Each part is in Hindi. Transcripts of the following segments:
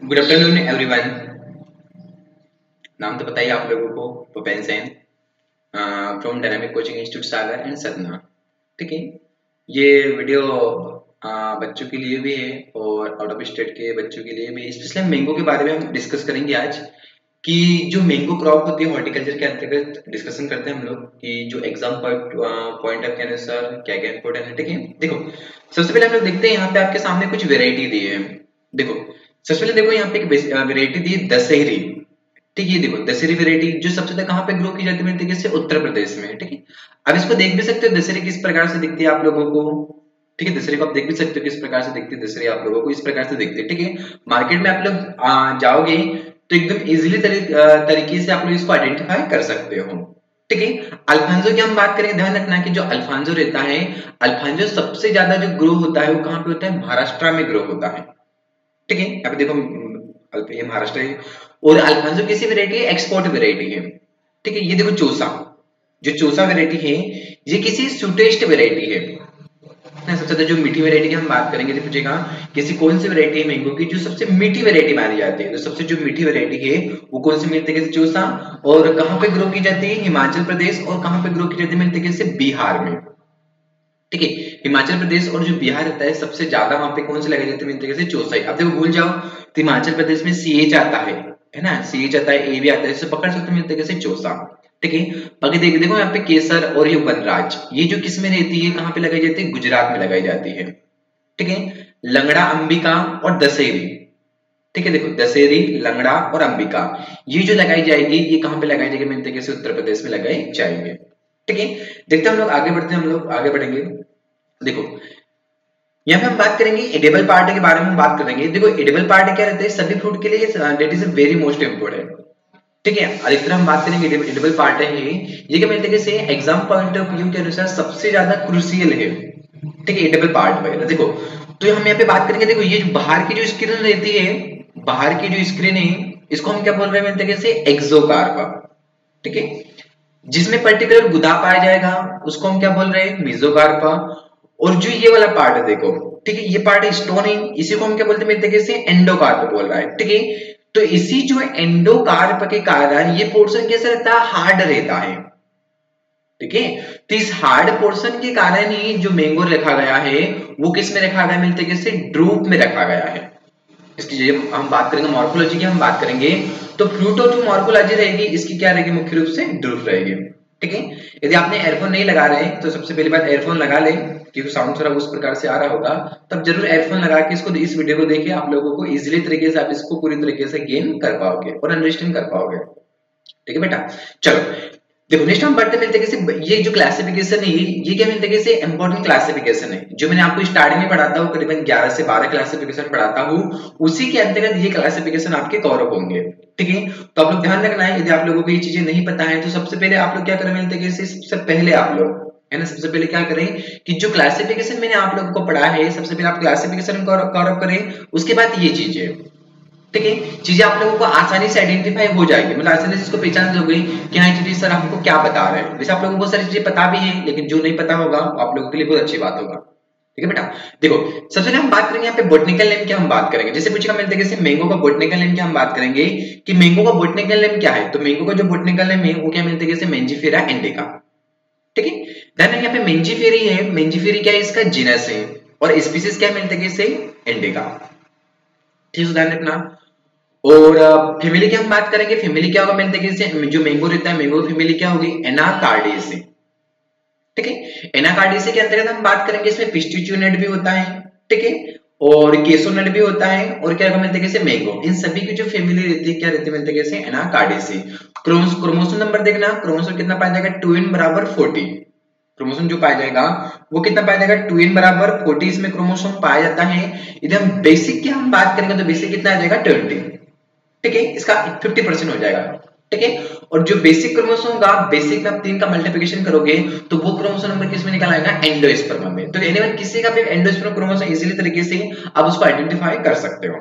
Good afternoon everyone. नाम तो पता ही आप लोगों को, Bhupen sent from dynamic coaching institute Sagar and Satna. ठीक है, ये वीडियो बच्चों के लिए भी है और आउट ऑफ स्टेट के बच्चों के लिए भी। स्पेशली मैंगो के बारे में हम डिस्कस करेंगे आज कि जो मैंगो क्रॉप होती है हॉर्टिकल्चर के अंतर्गत डिस्कशन करते हैं हम लोग कि जो एग्जाम पॉइंट ऑफ के अनुसार क्या क्या इंपॉर्टेंट है। ठीक है, देखो सबसे पहले हम लोग देखते हैं यहाँ पे आपके सामने कुछ वेराइटी दी है। देखो सबसे पहले देखो यहाँ पे एक वेराइटी दी है दशहरी। ठीक है, देखो दशहरी वैरायटी जो सबसे ज्यादा कहाँ पे ग्रो की जाती है मेरे तरीके से उत्तर प्रदेश में। ठीक है, अब इसको देख भी सकते हो दशहरी किस प्रकार से दिखती है आप लोगों को। ठीक है, दशहरी को आप देख भी सकते हो किस प्रकार से दिखती है दशहरी, आप लोगों को इस प्रकार से दिखती है। ठीक है, मार्केट में आप लोग जाओगे तो एकदम इजिली तरीके से आप लोग इसको आइडेंटिफाई कर सकते हो। ठीक है, अल्फांजो की हम बात करें, ध्यान रखना कि जो अल्फांजो रहता है, अल्फांजो सबसे ज्यादा जो ग्रो होता है वो कहाँ पे होता है, महाराष्ट्र में ग्रो होता है। ठीक है, अभी देखो ये महाराष्ट्र है और अल्फांसो किसी वेरायटी है, एक्सपोर्ट वेरायटी है। ठीक है, ये देखो चोसा, जो चोसा वेरायटी है ये किसी स्वीटेस्ट वेरायटी है ना। सबसे ज्यादा जो मीठी वेरायटी की हम बात करेंगे तो पूछेगा किसी कौन सी वेरायटी है मैंगो की जो सबसे मीठी वेरायटी मानी जाती है, तो सबसे जो मीठी वेरायटी है वो कौन सी मिलती है, चोसा। और कहाँ पे ग्रो की जाती है, हिमाचल प्रदेश, और कहाँ पे ग्रो की जाती है मिलती है बिहार में। ठीक है, हिमाचल प्रदेश और जो बिहार रहता है सबसे ज्यादा वहां पे कौन से लगाए जाते हैं मेरे तरीके से, चौसाई। अब देखो भूल जाओ तो हिमाचल प्रदेश में सीएच आता है ना, सीएच आता है, ए भी आता है, इसे पकड़ सकते हैं मेरे तरीके से चौसा। ठीक है, बाकी देखो यहाँ पे केसर और ये वनराज, ये जो किस में रहती है, कहाँ पे लगाई जाती है, गुजरात में लगाई जाती है। ठीक है, लंगड़ा, अंबिका और दशहरी। ठीक है, देखो दशहरी, लंगड़ा और अंबिका ये जो लगाई जाएगी ये कहाँ पे लगाई जाएगी मेरे तरीके से, उत्तर प्रदेश में लगाई जाएगी। ठीक है, देखते हैं हम लोग आगे बढ़ते हैं, हम लोग आगे बढ़ेंगे। देखो यहाँ पे हम बात करेंगे एडिबल पार्ट के बारे में, हम बात करेंगे। देखो एडिबल पार्ट क्या रहता है, सभी फ्रूट के लिए that is very most important. ठीक है, अधिकतर हम बात करेंगे एडिबल पार्ट है ये क्या मिलते से एग्जाम पॉइंट ऑफ व्यू के अनुसार सबसे ज्यादा क्रूशियल है। ठीक है, एडिबल पार्ट वगैरह देखो, तो हम यहाँ पे बात करेंगे। देखो ये जो बाहर की जो स्क्रीन रहती है, बाहर की जो स्क्रीन है इसको हम क्या बोल रहे हैं मिलते से एक्सोकार्प। ठीक है, जिसमें पर्टिकुलर गुदा पाया जाएगा उसको हम क्या बोल रहे हैं, मेसोकार्प। और जो ये वाला पार्ट है देखो, ठीक है, ये पार्ट है स्टोनिंग, इसी को हम क्या बोलते हैं मेरे तरीके से एंडोकार्प बोल रहा है। ठीक है, तो इसी जो एंडोकार्प के कारण ये पोर्शन कैसा रहता है, हार्ड रहता है। ठीक है, तो इस हार्ड पोर्शन के कारण ही जो मैंगो रखा गया है वो किस में रखा गया, मिलते कैसे, ड्रूप में रखा गया है। इसकी जब हम बात करेंगे मॉर्फोलॉजी की हम बात करेंगे तो फ्रूट और जो मॉर्फोलॉजी रहेगी इसकी क्या रहेगी, मुख्य रूप से ड्रूप रहेगी। ठीक है, यदि आपने एयरफोन नहीं लगा रहे हैं तो सबसे पहली बात एयरफोन लगा ले, क्योंकि साउंड थोड़ा उस प्रकार से आ रहा होगा, तब जरूर एयरफोन लगा के इसको, इस वीडियो को देखिए, आप लोगों को इजिली तरीके से आप इसको पूरी तरीके से गेन कर पाओगे और अंडरस्टैंड कर पाओगे। ठीक है बेटा, चलो देखो नेक्स्ट हम बढ़ते मिलते हैं ये जो क्लासिफिकेशन है ये क्या मिलते हैं इंपॉर्टेंट क्लासिफिकेशन है, जो मैंने आपको स्टार्टिंग में पढ़ाता हूँ, करीबन 11 से 12 क्लासिफिकेशन पढ़ाता हूँ, उसी के अंतर्गत ये क्लासिफिकेशन आपके कवर अप होंगे। ठीक है, तो आप लोग ध्यान रखना है, यदि आप लोगों को ये चीजें नहीं पता है तो सबसे पहले आप लोग क्या करें मिलते हैं, सबसे पहले आप लोग है ना, सबसे पहले क्या करें कि जो क्लासिफिकेशन मैंने आप लोगों को पढ़ा है सबसे पहले आप क्लासिफिकेशन कवर अप करें, उसके बाद ये चीजें, ठीक है, चीजें आप लोगों को आसानी से आइडेंटिफाई हो जाएगी, मतलब आसानी से इसको पहचान लोगे कि हाँ चीजें सर हमको क्या बता रहे हैं। वैसे आप लोगों को सारी चीजें पता भी है, लेकिन जो नहीं पता होगा आप लोगों के लिए बहुत अच्छी बात होगा। ठीक है बेटा, देखो सबसे पहले हम बात करेंगे यहाँ पे बोटनिकल नेम क्या हम बात करेंगे, जैसे पूछेगा मिलते हैं जैसे मैंगो का बोटनिकल नेम क्या हम बात करेंगे कि मैंगो का बोटनिकल नेम क्या है, तो मैंगो का जो बोटनिकल नेम है वो क्या मिलते हैं जैसे मेंजिफेरा इंडिका। ठीक है, ध्यान यहाँ पे मेंजिफेरी है, मेंजिफेरी क्या है, इसका जीनस है, और स्पीसीज क्या मिलते हैं जैसे इंडिका। ठीक है, ध्यान रखना। और फैमिली की हम बात करेंगे, फैमिली क्या होगा मेरे तरीके से, जो मैंगो रहता है मैंगो फैमिली क्या होगी, एनाकार्डियेसी। ठीक है, एनाकार्डियेसी के अंतर्गत हम बात करेंगे, इसमें पिस्टिच्यूनेट भी होता है, ठीक है, और केसोनट भी होता है, और क्या होगा मेरे तरीके से मैंगो, इन सभी की जो फैमिली रहती है क्या रहती है मेरे तरीके से, एनाकार्डियेसी। क्रोमोसोम नंबर देखना, क्रोमोसोम कितना पाया जाएगा, 2n बराबर 40। क्रोमोसोम जो पाया जाएगा वो कितना पाया जाएगा, 2n बराबर 40 इसमें क्रोमोसोम पाया जाता है। यदि हम बेसिक की हम बात करेंगे तो बेसिक कितना आ जाएगा, 20। ठीक है, इसका 50% हो जाएगा। ठीक है, और जो बेसिक क्रोमोसोम का, बेसिक में आप 3 का मल्टीप्लिकेशन करोगे तो वो क्रोमोसोम नंबर किस में निकल आएगा, एंडोस्पर्म में। तो एनीवन किसी का भी एंडोस्पर्म क्रोमोसोम इजीली तरीके से आप उसको आइडेंटिफाई कर सकते हो।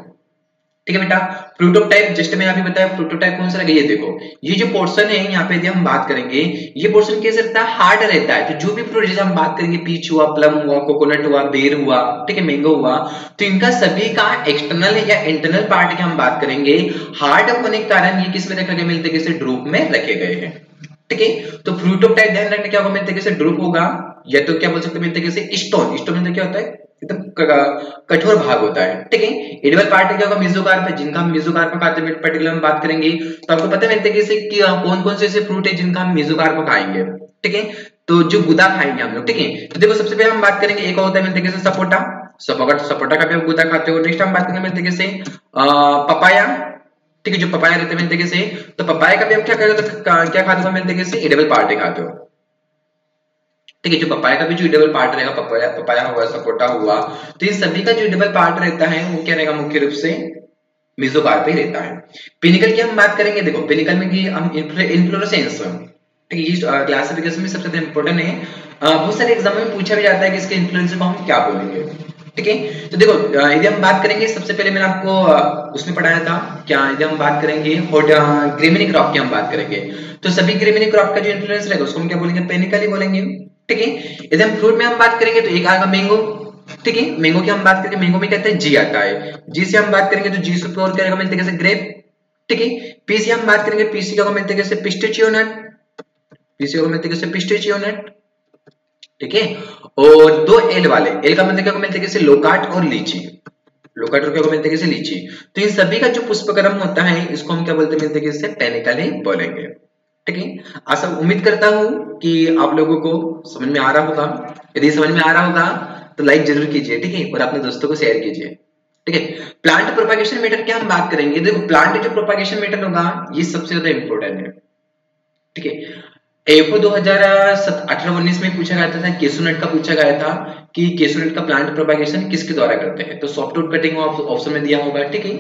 ठीक है बेटा। प्रोटोटाइप जस्ट मैंने अभी बताया, प्रोटोटाइप कौन सा लगा, ये देखो ये जो पोर्शन है यहाँ पे यदि हम बात करेंगे, ये पोर्शन कैसे रहता है, हार्ड रहता है। तो जो भी फ्रूट जैसे हम बात करेंगे, पीच हुआ, प्लम हुआ, कोकोनट हुआ, बेर हुआ, ठीक है, मैंगो हुआ, तो इनका सभी का एक्सटर्नल या इंटरनल पार्ट की हम बात करेंगे, हार्ड होने के कारण ये किस में रखे गए, मिलते कैसे, ड्रूप में रखे गए हैं। ठीक है, तो फ्रूट ऑफ टाइप ध्यान रखना क्या होगा, मिलते कैसे ड्रूप होगा, या तो क्या बोल सकते हैं, मिलते कैसे स्टोन। स्टोन में क्या होता है, एकदम कठोर भाग होता है। ठीक है, एडिबल पार्ट क्या होगा, मेसोकार्प है, जिनका हम मेसोकार्प खाते हैं, पर्टिकुलर हम बात करेंगे। तो आपको पता है मिलते कैसे कि कौन कौन से ऐसे फ्रूट है जिनका हम मेसोकार्प खाएंगे। ठीक है, तो जो गुदा खाएंगे हम लोग। ठीक है, तो देखो सबसे पहले हम बात करेंगे, एक होता है मिलते कैसे सपोटा, सपोटा का भी गुदा खाते हो। नेक्स्ट हम बात करेंगे मिलते कैसे पपाया। ठीक है, जो पपाया रहते हैं मिलते कैसे, तो पपाया का भी हम क्या खाते हो, मिलते कैसे एडिबल पार्ट है खाते हो। ठीक है, जो पपाया का भी जो एडिबल पार्ट रहेगा, पपाया हुआ, सपोटा हुआ, तो इन सभी का जो एडिबल पार्ट रहता है वो क्या रहेगा, मुख्य रूप से मेसोकार्प ही रहता है। पिनिकल की हम बात करेंगे, देखो पिनिकल में की हम इन्फ्लोरेसेंस, ठीक है, क्लासिफिकेशन में सबसे ज्यादा इंपॉर्टेंट है। बहुत सारे एग्जाम में पूछा भी जाता है कि इसके इन्फ्लुएंस को हम क्या बोलेंगे। ठीक है, तो देखो यदि हम बात करेंगे, सबसे पहले मैंने आपको उसमें पढ़ाया था क्या, यदि हम बात करेंगे ग्रेमिनी क्रॉप की हम बात करेंगे, तो सभी ग्रेमिनी क्रॉप का जो इन्फ्लुएंस रहेगा उसको हम क्या बोलेंगे, पेनिकल ही बोलेंगे। ठीक है, यदि हम फ्रूट में हम बात करेंगे तो एक आएगा मैंगो। ठीक है, मैंगो की हम बात करेंगे, मैंगो में कहते हैं जी आता है, जी से हम बात करेंगे तो जी से और क्या मिलते हैं, ग्रेप। ठीक है, पी से हम बात करेंगे, पी से क्या मिलते हैं, पिस्ताचियो नट, पी से मिलते हैं पिस्ताचियो नट। ठीक है, और दो एल वाले, एल का मतलब क्या मिलते हैं, लोकाट और लीची, लोकाट और क्या मिलते हैं, लीची। तो इन सभी का जो पुष्पक्रम होता है इसको हम क्या बोलते मिलते हैं, पेनिकल ही बोलेंगे। ठीक है, आशा उम्मीद करता हूं कि आप लोगों को समझ में आ रहा होगा। यदि समझ में आ रहा होगा तो लाइक जरूर कीजिए, ठीक है, और अपने दोस्तों को शेयर कीजिए। ठीक है, प्लांट प्रोपागेशन मेथड की हम बात करेंगे। देखो प्लांट जो प्रोपागेशन मेथड होगा ये सबसे ज्यादा इंपॉर्टेंट है। ठीक है, एफओ 2018-19 में पूछा गया था, केसोनट का पूछा गया था कि केसोनट का प्लांट प्रोपागेशन किसके द्वारा करते हैं, तो सॉफ्टवुड कटिंग ऑप्शन में दिया होगा। ठीक है,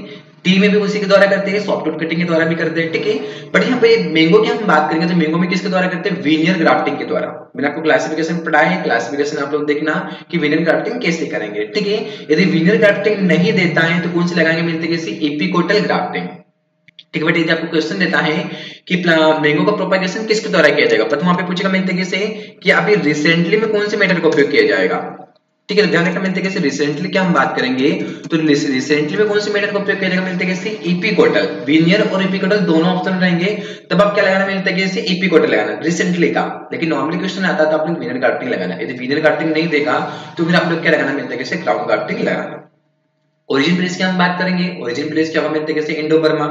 टी में भी उसी के द्वारा करते हैं, सॉफ्टवुड कटिंग के द्वारा भी करते हैं। ठीक है, बट यहाँ पे मैंगो की हम बात करेंगे तो मैंगो में किसके द्वारा करते हैं, वीनियर ग्राफ्टिंग के द्वारा। मैंने आपको क्लासिफिकेशन पढ़ाया है, क्लासिफिकेशन आप लोग देखना कि वीनियर ग्राफ्टिंग कैसे करेंगे। ठीक है, यदि वीनियर ग्राफ्टिंग नहीं देता है तो कौन से लगाएंगे, मिलते किसी एपिकोटल ग्राफ्टिंग। ठीक है, बट यदि आपको क्वेश्चन देता है कि मैंगो का प्रोपागेशन किसके द्वारा किया जाएगा, प्रथम वहां पे पूछेगा मिलते से कि अभी रिसेंटली में कौन से मेथड का उपयोग किया जाएगा। ठीक है, ध्यान रखना मिलते से रिसेंटली क्या हम बात करेंगे, तो रिसेंटली में कौन से मेथड का उपयोग किया जाएगा, मिलते से एपिकोटल, वीनियर और एपिकोटल दोनों ऑप्शन रहेंगे, तब आप क्या लगाना, मिलते से एपिकोटल लगाना रिसेंटली का। लेकिन नॉर्मली क्वेश्चन आता है तो आप लोग वीनियर ग्राफ्टिंग लगाना, यदि वीनियर ग्राफ्टिंग नहीं देगा तो फिर आप लोग क्या लगाना, मिलते से क्राउन ग्राफ्टिंग लगाना। ओरिजिन प्लेस की हम बात करेंगे, ओरिजिन प्लेस क्या होगा, मिलते से इंडोबर्मा।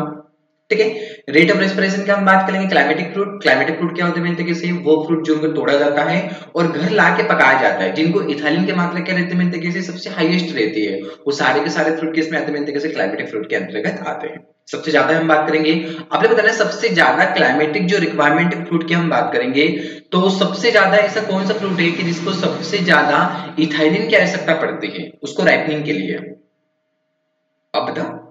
ठीक है, रेट ऑफ रेस्पिरेशन की हम बात करेंगे, क्लाइमेटिक फ्रूट। क्लाइमेटिक फ्रूट क्या होते हैं, मिलते किसी वो फ्रूट जिनको तोड़ा जाता है और घर लाके पकाया जाता है, जिनको इथाइलिन की मात्रा क्या रहती है, मिलते किसी सबसे हाईएस्ट रहती है, वो सारे के सारे फ्रूट किस में आते हैं, मिलते किसी क्लाइमेटिक फ्रूट के अंतर्गत आते हैं। सबसे ज्यादा हम बात करेंगे, आपने बताना सबसे ज्यादा क्लाइमेटिक जो रिक्वायरमेंट फ्रूट की हम बात करेंगे, तो सबसे ज्यादा ऐसा कौन सा फ्रूट है कि जिसको सबसे ज्यादा इथाइलिन की आवश्यकता पड़ती है उसको राइपनिंग के लिए, आप बताओ।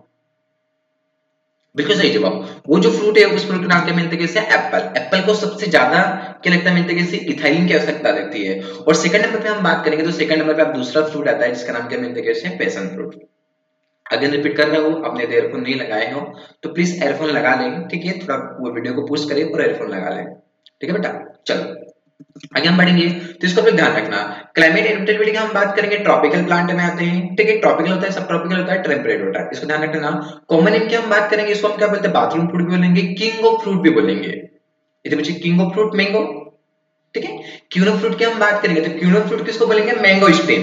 बिल्कुल सही जवाब, वो जो फ्रूट है उस फ्रूट का नाम क्या, मिलते कैसे, एप्पल। एप्पल को सबसे ज्यादा क्या लगता है, मिलते कैसे, इथाइलिन की आवश्यकता लगती है। और सेकंड नंबर पे हम बात करेंगे तो सेकंड नंबर पे आप दूसरा फ्रूट आता है जिसका नाम क्या, मिलते कैसे, पैशन फ्रूट। अगेन रिपीट कर रहा हूँ, आपने एयरफोन नहीं लगाए हो तो प्लीज एयरफोन लगा लें। ठीक है, थोड़ा वो वीडियो को पुश करें और एयरफोन लगा लें। ठीक है बेटा, चलो आगे हम बढ़ेंगे, तो इसको ध्यान रखना। क्लाइमेट एडेप्टेबिलिटी की हम बात करेंगे, ट्रॉपिकल प्लांट में आते हैं। ठीक है, ट्रॉपिकल होता है, सब ट्रॉपिकल होता है, टेम्परेट होता है, इसको ध्यान रखना। कॉमन इनकी हम बात करेंगे, इसको हम क्या बोलते हैं, बाथरूम फ्रूट भी बोलेंगे, किंग ऑफ फ्रूट भी बोलेंगे। ये बच्चे किंग ऑफ फ्रूट मैंगो। ठीक है, क्वीन ऑफ फ्रूट की हम बात करेंगे तो क्वीन ऑफ फ्रूट किसको बोलेंगे, मैंगो स्टेन।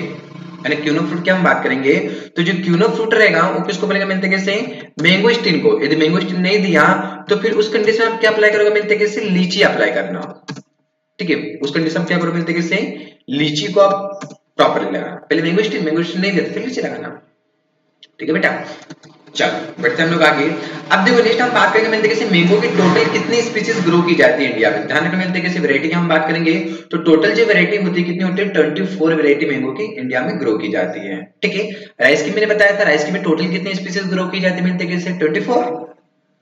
यानी क्वीन ऑफ फ्रूट की हम बात करेंगे तो जो क्वीन ऑफ फ्रूट रहेगा वो किसको बोलेंगे, मिलते कैसे, मैंगो स्टीन को। यदि मैंगो स्टीन नहीं दिया तो फिर उस कंडीशन में आप क्या अप्लाई करोगे, मिलते कैसे, लीची अप्लाई करना। ठीक है, उस कंडीशन क्या करो, मिलते कैसे, लीची को आप प्रॉपरली लगाना। पहले मैंगो स्टीन नहीं देते, फिर लीची लगाना। ठीक है बेटा, चलो बढ़ते हम लोग आगे। अब देखो नेक्स्ट हम बात करेंगे, मिलते कैसे, मैंगो की टोटल कितनी स्पीशीज ग्रो की जाती है इंडिया में। ध्यान रखना, मिलते कैसे वैरायटी की हम बात करेंगे तो टोटल जो वैरायटी होती है कितनी होती है, 24 वैरायटी मैंगो की इंडिया में ग्रो की जाती है। ठीक है, राइस की मैंने बताया था, राइस की में टोटल कितनी स्पीशीज ग्रो की जाती है, मिलते कैसे 24।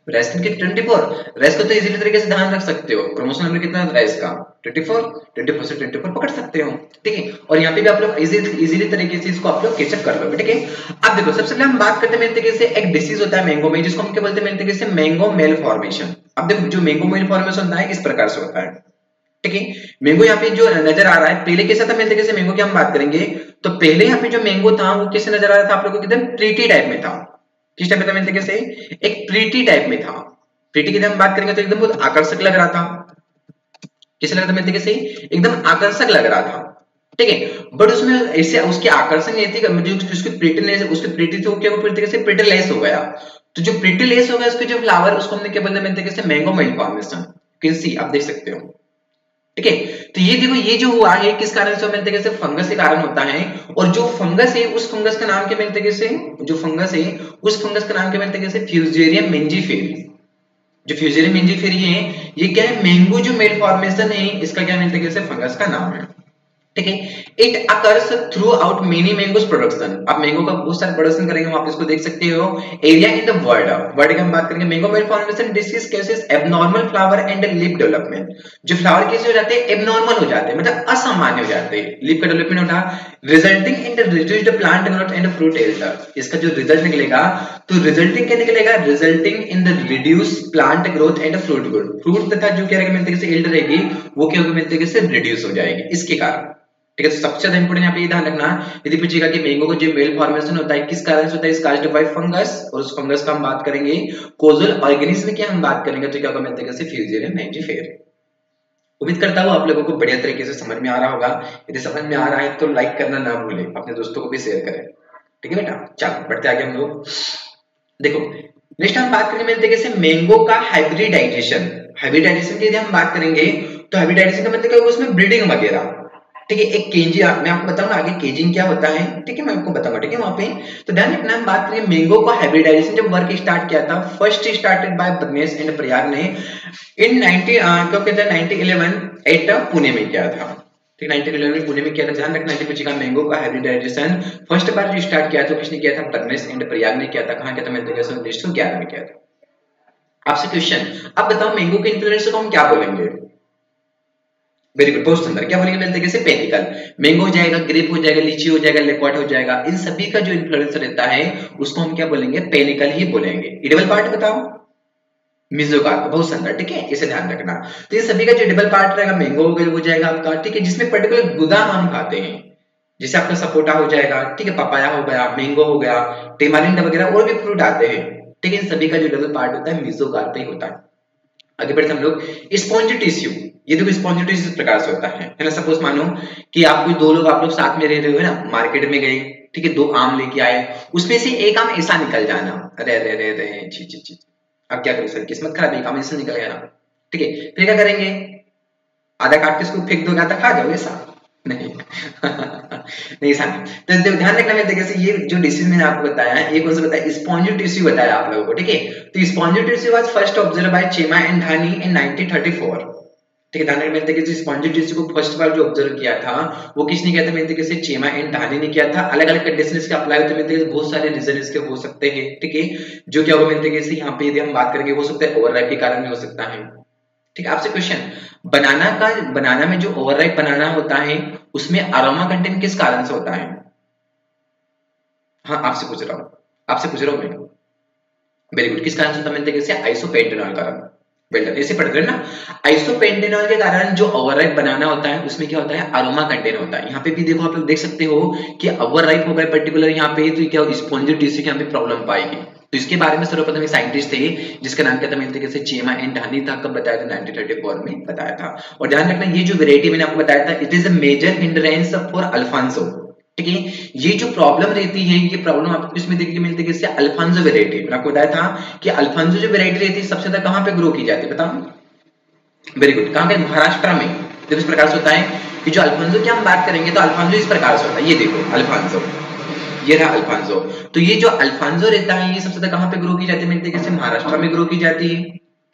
रेस के 24, रेस को तो इजीली तरीके से ध्यान रख सकते हो, क्रोमोसोम नंबर कितना है रेस का 24 से 24 पकड़ सकते हो, ठीक है। और यहाँ पे भी आप लोग इजीली तरीके से इसको आप लोग कैचअप कर लोगे, ठीक है। अब देखो सबसे पहले हम बात करते हैं मेन तरीके से एक डिसीज होता है मैंगो में, जिसको हम क्या बोलते हैं मेन तरीके से मैंगो मेल फॉर्मेशन। अब देखो जो मैंगो मेल फॉर्मेशन होता है इस प्रकार से होता है, ठीक है। मैंगो यहाँ पे जो नजर आ रहा है, पहले कैसा था मेन तरीके से मैंगो की हम बात करेंगे, तो पहले यहाँ पे जो मैंगो था वो कैसे नजर आ रहा था आप लोगों को, एकदम प्रीटी टाइप में था। किस टाइप में था मेन तरीके से, एक प्रीटी टाइप में था। प्रीटी की हम बात करेंगे तो एकदम बहुत आकर्षक लग रहा था, कैसे लग रहा था मेन तरीके से, एकदम आकर्षक लग रहा था, ठीक है। बट उसमें ऐसे उसकी आकर्षण ये थी कि उसकी प्रीटीनेस, उसकी प्रीटी थी वो क्या, वो तरीके से प्रीटीलेस हो गया। तो जो प्रीटीलेस हो गया उसके जो फ्लावर, उसको हमने क्या बोलते हैं मेन तरीके से mango malformation, can see आप देख सकते हो, ठीक है। तो ये देखो ये जो हुआ है किस कारण से, मेन तरीके से फंगस के कारण होता है। और जो फंगस है उस फंगस का नाम क्या मेन तरीके से, जो फंगस है उस फंगस का नाम क्या मेन तरीके से, फ्यूजेरियम मेंजिफेरी। जो फ्यूजेरियम मेंजिफेरी है ये क्या है, मैंगो जो मेल फॉर्मेशन है इसका क्या मेन तरीके से फंगस का नाम है, ठीक है। It occurs through out many mangoes production. आप मैंगो का बहुत सारा प्रोडक्शन करेंगे, आप इसको देख सकते हो। Area in the world, world की हम बात करेंगे, mango malformation disease cases abnormal flower and leaf development. जो फ्लावर कैसे हो जाते हैं, एबनॉर्मल हो जाते हैं, मतलब असामान्य हो जाते हैं, लीफ का डेवलपमेंट होता है, resulting in the reduced plant growth and fruit yield. इसका जो रिजल्ट निकलेगा, तो रिजल्टिंग क्या निकलेगा, resulting in the reduced plant growth and fruit growth, fruit तथा जो क्या रहेगा मेन तरीके से यील्ड रहेगी वो क्या होगी मेन तरीके से रिड्यूस हो जाएगी इसके कारण, ठीक है। तो सबसे ज्यादा इंपोर्टेंट यहाँ पे ये ध्यान रखना, यदि पूछेगा कि मैंगो का जो मेल फॉर्मेशन होता है किस कारण से होता है, इस कास्ट बाय फंगस, और उस फंगस का हम बात करेंगे कोजल ऑर्गेनिज्म की हम बात करेंगे, तो क्या होगा मेन तरीके से फ्यूजेरियम मेंजिफेरी। उम्मीद करता हूँ आप लोगों को बढ़िया तरीके से समझ में आ रहा होगा। यदि समझ में आ रहा है तो लाइक करना ना भूलें, अपने दोस्तों को भी शेयर करें, ठीक है बेटा। चलो बढ़ते आगे हम लोग। देखो नेक्स्ट हम बात करेंगे मेन तरीके से मैंगो का हाइब्रिडाइजेशन। हाइब्रिडाइजेशन की यदि हम बात करेंगे तो हाइब्रिडाइजेशन का मतलब क्या होगा, उसमें ब्रीडिंग वगैरह, ठीक है। एक केजिंग मैं आपको बताऊंगा आगे केजिंग क्या होता है, ठीक है, मैं आपको बताऊंगा, ठीक है। वहां पे तो ध्यान रखना, हम बात करें मैंगो का हाइब्रिडाइजेशन जब वर्क स्टार्ट किया था, first started by Berners and Prayag ने इन 1911 एट पुणे में किया था, ठीक, 1911 में पुणे में किया था। ध्यान रखना है पूछेगा मैंगो का हाइब्रिडाइजेशन फर्स्ट बार जो स्टार्ट किया था किसने किया था, बर्नेस एंड प्रयाग ने किया था। कहां किया था, मैं 1911 में किया था। आपसे क्वेश्चन, अब बताओ मैंगो के इन्फ्लुएंस को हम क्या बोलेंगे। वेरी गुड, बहुत सुंदर, क्या बोलेंगे मेरे तरीके से पेनिकल। मैंगो हो जाएगा, ग्रेप हो जाएगा, लीची हो जाएगा, लेक्वाट हो जाएगा, इन सभी का जो इन्फ्लुएंस रहता है उसको हम क्या बोलेंगे, पेनिकल ही बोलेंगे। एडिबल पार्ट बताओ, मेसोकार्प, बहुत सुंदर, ठीक है, इसे ध्यान रखना। तो ये सभी का जो एडिबल पार्ट रहेगा, मैंगो हो जाएगा आपका, ठीक है, जिसमें पर्टिकुलर गुदा हम खाते हैं, जैसे आपका सपोटा हो जाएगा, ठीक है, पपाया हो गया, मैंगो हो गया, टेमारिंड वगैरह और भी फ्रूट आते हैं, ठीक है। इन सभी का जो एडिबल पार्ट होता है मेसोकार्प ही होता है। आगे बढ़ते हम लोग, स्पॉन्जी टिश्यू। ये देखो स्पॉन्जी टिश्यू इस प्रकार से होता है ना। सपोज मानो कि आप कोई दो लोग आप लोग साथ में रह रहे हो ना, मार्केट में गए, ठीक है, दो आम लेके आए, उसमें से एक आम ऐसा निकल जाना, अरे अरे अरे अरे छी छी छी, अब क्या करें सर, किस्मत खराब, एक आम ऐसा निकल गया ना, ठीक है, फिर क्या करेंगे, आधा काट के इसको फेंक दोगे, आधा खा जाओगे, ऐसा नहीं नहीं सामने। तो ध्यान रखना मेरे तरीके से, ये जो डिसीज मैंने आपको बताया है, ये कौन सा बताया, स्पॉन्जी टिश्यू बताया आप लोगों को, ठीक है। तो spongy tissue was first observe by Cheema and Dhani इन 1934, ठीक है। ध्यान रखना मेरे तरीके से, स्पॉन्जी टिश्यू को फर्स्ट बार जो ऑब्जर्व किया था वो किसने किया था, मेरे तरीके से चेमा एंड धानी ने किया था। अलग अलग कंडीशन इसके अप्लाई होते हैं, मेरे तरीके से बहुत सारे रीजन इसके हो सकते हैं, ठीक है। जो क्या होगा मेरे तरीके से, यहाँ पे यदि हम बात करेंगे, हो सकता है ओवरराइप के कारण भी हो सकता है, ठीक है। आपसे क्वेश्चन, बनाना में जो ओवरराइप बनाना होता है उसमें अरोमा कंटेंट किस कारण से होता है। हाँ आपसे पूछ रहा हूं मैं। वेरी गुड, किस कारण से होता है, तरीके से आइसोपेंटेनॉल कारण। वेल ऐसे पढ़ते हैं ना, आइसोपेंटेनॉल के कारण जो ओवरराइप बनाना होता है उसमें क्या होता है, अरोमा कंटेंट होता है। यहाँ पे भी देखो आप लोग देख सकते हो कि ओवरराइप हो गया पर्टिकुलर यहाँ पे, तो क्या स्पॉन्जी टिश्यू की यहाँ पे प्रॉब्लम पाएगी। तो इसके बारे में सर्वप्रथम एक साइंटिस्ट थे जिसका नाम क्या था, मेरे तरीके से चेमा एंड धानी था। कब बताया था, 1934 में बताया था। और ध्यान रखना ये जो वेराइटी मैंने आपको बताया था, it is a major hindrance for Alphonso, ठीक है। ये जो प्रॉब्लम रहती है, ये प्रॉब्लम आपको किसमें देखने मिलती है, अल्फांसो वेराइटी। मैंने आपको बताया था कि अल्फांसो जो वेराइटी रहती है सबसे ज्यादा कहां पे ग्रो की जाती है, बताओ। वेरी गुड, कहां पे, महाराष्ट्र में। तो इस प्रकार से होता है कि जो अल्फांसो की हम बात करेंगे तो अल्फांसो इस प्रकार से होता है, ये देखो अल्फांसो, ये रहा अल्फांसो। तो ये जो अल्फांसो रहता है ये सबसे ज्यादा कहां पे ग्रो की जाती है, मेरे तरीके से महाराष्ट्र में ग्रो की जाती है,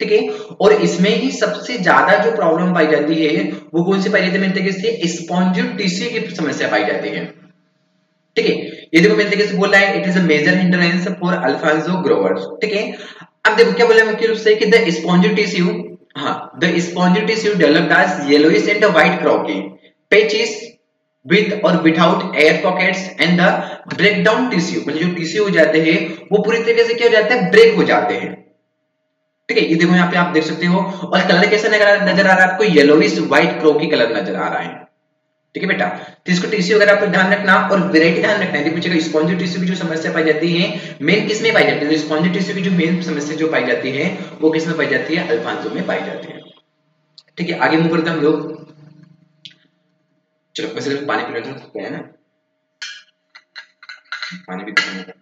ठीक है। और इसमें ही सबसे ज्यादा जो प्रॉब्लम पाई जाती है वो कौन सी पाई जाती है, मेरे तरीके से स्पॉन्जी टिश्यू की समस्या पाई जाती है, ठीक है। ये देखो मेरे तरीके से बोल रहा है, it is a major hindrance for Alphonso growers, ठीक है। अब देखो क्या बोला मुख्य रूप से कि द स्पॉन्जी टिश्यू, हाँ, the spongy tissue developed as yellowish and white corky patches with और without air pockets and the break down tissue, मतलब जो टिश्यू हो जाते हैं वो पूरी तरीके से क्या हो जाता है, ब्रेक हो जाते हैं। ठीक है, ये देखो यहाँ पे आप देख सकते हो, और कलर कैसा नजर आ रहा है आपको, येलोइश व्हाइट क्रॉकी कलर नजर आ रहा है। ठीक है बेटा, तो इसको टिश्यू अगर आपको ध्यान रखना और वेराइटी ध्यान रखना है, पूछेगा स्पॉन्जी टिश्यू की जो समस्या पाई जाती है मेन किस में पाई जाती है, स्पॉन्जी टिश्यू की जो मेन समस्या जो पाई जाती है वो किस में पाई जाती है, अल्फांसो में पाई जाती है। ठीक है, आगे मूव करते हैं हम लोग। चलो मैं सिर्फ पानी पी लेता हूं, है ना, पानी भी पीना।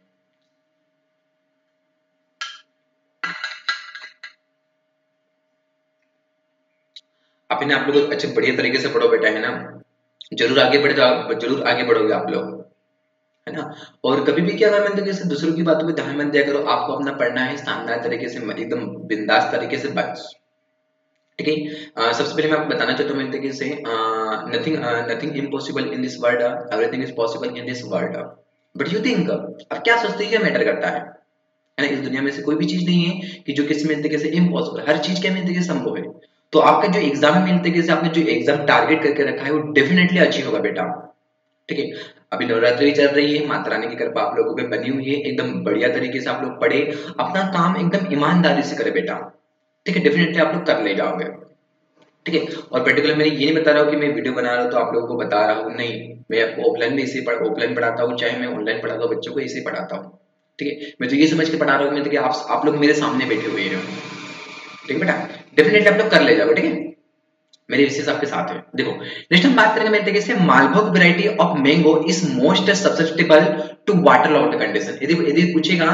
अपने आप लोग अच्छे बढ़िया तरीके से पढ़ो बेटा, है ना, जरूर आगे बढ़ जाओ, जरूर आगे बढ़ोगे आप लोग, है ना। और कभी भी क्या करना है, जैसे दूसरों की बातों पे ध्यान मत दिया करो, आपको अपना पढ़ना है शानदार तरीके से, एकदम बिंदास तरीके से बस। ठीक है, सबसे पहले मैं आपको बताना चाहता हूँ मेरे तरीके से, nothing impossible in this world, everything is possible in this world, but you think, अब क्या सोचते हैं मैटर करता है ना। इस दुनिया में से कोई भी चीज नहीं है कि जो किसी में तरीके से इम्पॉसिबल, हर चीज क्या मेरे तरीके से संभव है। तो आपका जो एग्जाम है मेरे तरीके से आपने जो एग्जाम टारगेट करके रखा है वो डेफिनेटली अचीव होगा बेटा। ठीक है, अभी नवरात्रि चल रही है, माता रानी की कृपा आप लोगों पे बनी हुई है, एकदम बढ़िया तरीके से आप लोग पढ़े, अपना काम एकदम ईमानदारी से करे बेटा। ठीक है, डेफिनेटली आप लोग कर ले जाओगे। ठीक है, और पर्टिकुलर मैं ये नहीं बता रहा हूँ कि मैं वीडियो बना रहा हूँ तो आप लोगों को बता रहा हूँ, नहीं, मैं आपको ऑफलाइन भी इसे ऑफलाइन पढ़ाता हूँ, चाहे मैं ऑनलाइन पढ़ाता हूँ बच्चों को इसे पढ़ाता हूँ। ठीक है, मैं तो ये समझ के पढ़ा रहा हूँ कि आप लोग मेरे सामने बैठे हुए हैं। ठीक है बेटा, डेफिनेटली आप लोग कर ले जाओगे। ठीक है, मेरे विशेष आपके साथ है। देखो नेक्स्ट हम बात करेंगे मेरे तरीके से, Malbhog variety of mango is most susceptible to water logged condition. यदि पूछेगा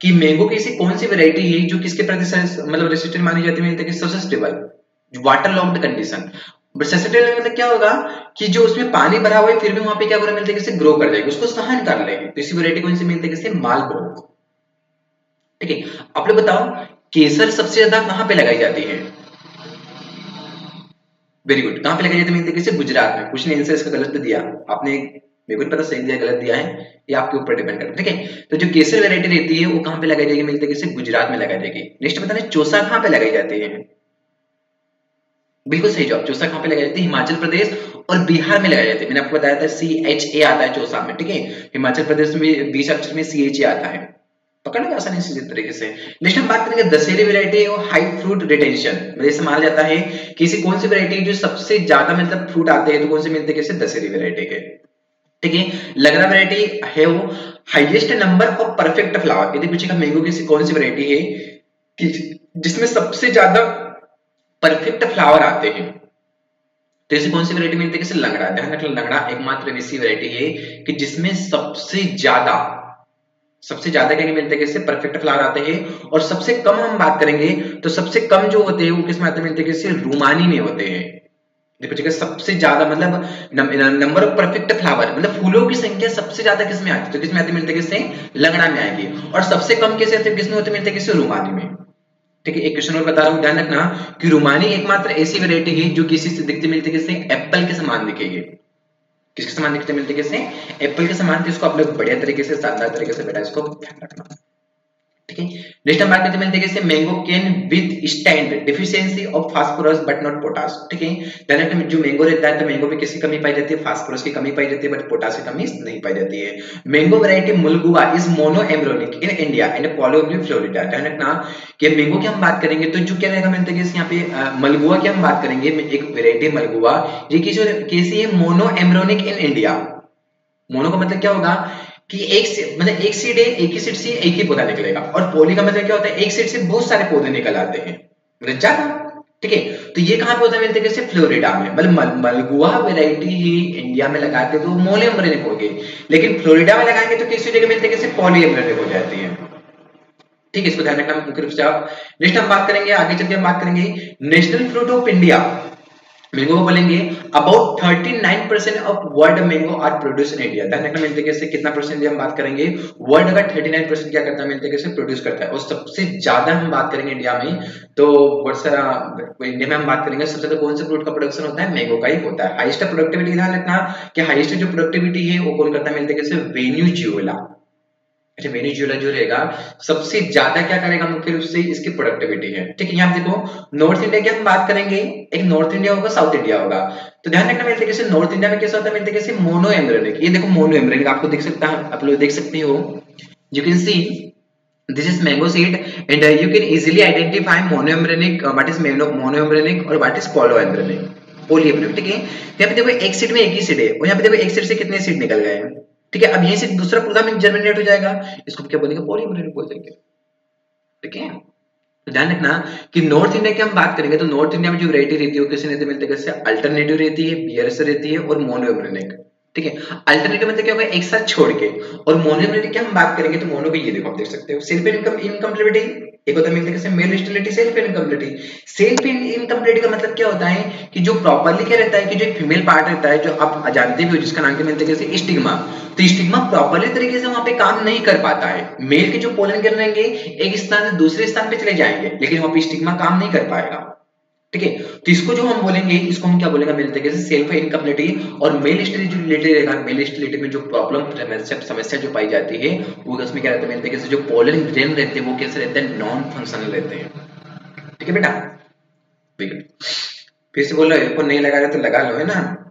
कि मैंगो की ऐसी कौन सी वैरायटी है जो किसके प्रति मतलब रेसिस्टेंट मानी जाती है, मेरे susceptible water logged condition. But susceptible मतलब क्या होगा कि जो उसमें पानी भरा हुआ है फिर भी वहां पे क्या होगा, मिलते कैसे ग्रो कर जाएगी, उसको सहन कर लेगी। तो इसी वैरायटी कौन सी मिलती है, कैसे, मालभोग। ठीक है, आप लोग बताओ केसर सबसे ज्यादा कहां पे लगाई जाती है, वेरी गुड, कहां पे लगाई जाती है मेरे तरीके से, गुजरात में। कुछ ने आंसर इसका गलत दिया आपने, मेरे को नहीं पता सही दिया गलत दिया है, ये आपके ऊपर डिपेंड करता है। ठीक है, तो जो केसर वैरायटी रहती है वो कहां पे लगाई जाएगी मेरे तरीके से, गुजरात में लगाई जाएगी। नेक्स्ट बताने चौसा कहां पे लगाई जाती है, बिल्कुल सही जवाब, चौसा कहां पे लगाई जाती है, हिमाचल प्रदेश और बिहार में लगाई जाती है। मैंने आपको बताया था CHA आता है चौसा में। ठीक है, हिमाचल प्रदेश में 20 अक्षर में CHA आता है, पकड़ने आसानी से तरीके से। नेक्स्ट हम बात करेंगे दशहरी वैरायटी और हाई फ्रूट रिटेंशन। मतलब ऐसे माना जाता है कि ऐसी कौन सी वैरायटी जो सबसे ज्यादा मतलब फ्रूट आते हैं, तो कौन से मिलते हैं, कैसे, दशहरी वैरायटी के। ठीक है, लगरा वैरायटी है वो highest number of perfect flower. यदि पूछेगा मैंगो की कौन सी वैरायटी है कि जिसमें सबसे ज्यादा परफेक्ट फ्लावर आते हैं, तो ऐसी कौन सी वैरायटी मिलती है, कैसे, लंगड़ा। ध्यान रखना, लंगड़ा एकमात्र ऐसी वैरायटी है कि जिसमें सबसे ज्यादा क्या मिलते हैं, कैसे, परफेक्ट फ्लावर आते हैं। और सबसे कम हम बात करेंगे तो सबसे कम जो होते हैं वो किस में आते हैं, मिलते हैं कैसे, रूमानी में होते हैं। देखो सबसे ज्यादा मतलब नंबर ऑफ परफेक्ट फ्लावर मतलब फूलों की संख्या सबसे ज्यादा किस में आती है, तो किस में आती है, मिलते किससे, लंगड़ा में आएगी। और सबसे कम कैसे आते हैं, किस में होते, मिलते किससे, रूमानी में। ठीक है, एक क्वेश्चन और बता रहा हूं, ध्यान रखना कि रूमानी एकमात्र ऐसी वैरायटी है जो किसी से दिखते मिलते किससे, एप्पल के समान दिखेगी। किसके समान दिखते मिलते किससे, एप्पल के समान। तो इसको आप लोग बढ़िया तरीके से शानदार तरीके से बेटा इसको ध्यान रखना। ठीक है, नेक्स्ट हम बात करते हैं तरीके से, mango can with stand deficiency of phosphorus but not potash. ठीक है, ध्यान रखना जो मैंगो रहता है तो मैंगो में किसकी कमी पाई जाती है, फास्फोरस की कमी पाई जाती है, बट पोटास की कमी नहीं पाई जाती है। Mango variety Mulgoa is mono embryonic in India and poly in Florida. ध्यान रखना कि मैंगो की हम बात करेंगे तो जो क्या रहेगा मिलता है यहाँ पे, मलगुआ की हम बात करेंगे, एक वैरायटी मलगुआ, ये कैसी है, mono embryonic in India. Mono का मतलब क्या होगा कि एक सीड है, एक ही सीड से एक ही पौधा निकलेगा। और पॉली का मतलब क्या होता है, एक सीड से बहुत सारे पौधे निकल आते हैं, मतलब ज्यादा। ठीक है, तो ये कहां पे होता है, मिलते कैसे, फ्लोरिडा में। मतलब मलगुआ वैरायटी ही इंडिया में लगाते तो मोनो एम्ब्रोनिक होगी, लेकिन फ्लोरिडा में लगाएंगे तो किसी जगह मिलते कैसे, पॉली एम्ब्रोनिक हो जाती है। ठीक है, इसको ध्यान रखना मुख्य रूप से आप। नेक्स्ट हम बात करेंगे, आगे चलकर हम बात करेंगे national fruit of India, mango को बोलेंगे। About 39% of world mango are produce in India. ध्यान रखना मिलते कैसे, कितना परसेंट हम बात करेंगे, वर्ल्ड का 39% क्या करता है, मिलते कैसे, प्रोड्यूस करता है। और सबसे ज्यादा हम बात करेंगे इंडिया में तो इंडिया में हम बात करेंगे सबसे ज्यादा कौन से फ्रूट का प्रोडक्शन होता है, मैंगो का ही होता है। हाईएस्ट प्रोडक्टिविटी ध्यान रखना कि हाईएस्ट जो प्रोडक्टिविटी है वो कौन करता है, मिलते कैसे, वेनेजुएला। अच्छा, वेनेजुएला जो रहेगा सबसे ज्यादा क्या करेगा मुख्य रूप से इसकी प्रोडक्टिविटी है। ठीक है, यहाँ पे देखो नॉर्थ इंडिया की हम बात करेंगे, एक नॉर्थ इंडिया होगा, साउथ इंडिया होगा। तो ध्यान रखना मिलते कैसे नॉर्थ इंडिया में कैसा होता है, मिलते कैसे मोनो एम्ब्रियोनिक। ये देखो मोनो एम्ब्रियोनिक आपको दिख सकता है, आप लोग देख सकते हो, you can see this is mango seed and you can easily identify monoembryonic what is monoembryonic और what is polyembryonic polyembryonic। ठीक है, यहाँ पे देखो एक सीड में एक ही सीड है और यहाँ पे देखो एक सीड से कितने सीड निकल गए हैं। ठीक है, अब यहीं से दूसरा पौधा में जर्मिनेट हो जाएगा, इसको क्या बोलेंगे, पॉलीएम्ब्रियोनिक बोल देंगे। ठीक है, तो ध्यान रखना कि नॉर्थ इंडिया की हम बात करेंगे तो नॉर्थ इंडिया में जो वैरायटी रहती है वो कैसे मिलते कैसे अल्टरनेटिव रहती है, बियर्स रहती है और मोनोएम्ब्रियोनिक। ठीक है, अल्टरनेटिव मतलब क्या होगा, एक साथ छोड़ के, और मोनोएम्ब्रियोनिक की हम बात करेंगे तो मोनो को ये देखो आप देख सकते हो सेल्फ इनकम्प्लीटिविटी, एक होता है मिलते कैसे male sterility, self incompatibility. Self incompatible का मतलब क्या होता है कि जो प्रॉपर्ली क्या रहता है कि जो एक फीमेल पार्ट रहता है जो आप जानते भी हो जिसका नाम क्या मिलते कैसे स्टिग्मा, तो स्टिग्मा प्रॉपर्ली तरीके से वहां पे काम नहीं कर पाता है। मेल के जो पोलन ग्रेन रहेंगे एक स्थान से दूसरे स्थान पे चले जाएंगे लेकिन वहां पे स्टिग्मा काम नहीं कर पाएगा। ठीक है, तो इसको जो हम बोलेंगे इसको हम क्या बोलेंगे, मिलते कैसे सेल्फ इनकम्प्लीटिविटी। और मेल स्टेरिलिटी जो रिलेटेड रहेगा, मेल स्टेरिलिटी में जो प्रॉब्लम समस्या जो पाई जाती है वो उसमें क्या रहता है, मिलते कैसे जो पोलन ग्रेन रहते हैं वो कैसे रहते हैं, नॉन फंक्शनल रहते हैं। ठीक है बेटा, फिर से बोलो, एयरफोन नहीं लगा रहे तो लगा लो, है ना।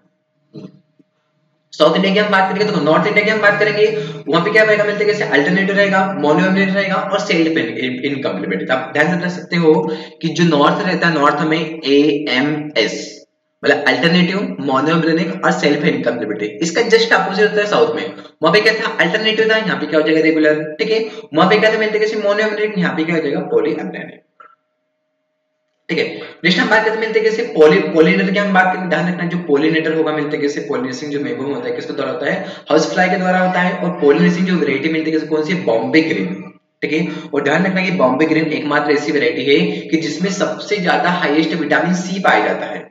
साउथ इंडिया की हम बात करेंगे तो नॉर्थ इंडिया की हम बात करेंगे, वहां पे क्या रहेगा, मिलते कैसे अल्टरनेटिव रहेगा, मोनोएम्ब्रियोनिक रहेगा और सेल्फ इनकम्प्लीमेंट। आप ध्यान से रख सकते हो कि जो नॉर्थ रहता है, नॉर्थ में AMS मतलब अल्टरनेटिव, मोनोएम्ब्रियोनिक और सेल्फ इनकम्प्लीमेंट। इसका जस्ट अपोजिट होता है साउथ में, वहां पे क्या था, अल्टरनेटिव था, यहाँ पे क्या हो जाएगा, रेगुलर। ठीक है, वहां पे क्या था, मिलते कैसे मोनोएम्ब्रियोनिक, यहाँ पे क्या हो जाएगा, पॉलीएम्ब्रियोनिक। ठीक है, नेक्स्ट हम बात करते मिलते कैसे पोलिनेटर की हम बात करें। ध्यान रखना जो पोलिनेटर होगा मिलते कैसे, पोलिनेशन जो मैंगो में होता है किसके द्वारा होता है, हाउस फ्लाई के द्वारा होता है। और पोलिनेशन जो वैरायटी मिलती है कौन सी, बॉम्बे ग्रीन। ठीक है, और ध्यान रखना कि बॉम्बे ग्रीन एकमात्र ऐसी वैरायटी है कि जिसमें सबसे ज्यादा हाईएस्ट विटामिन सी पाया जाता है।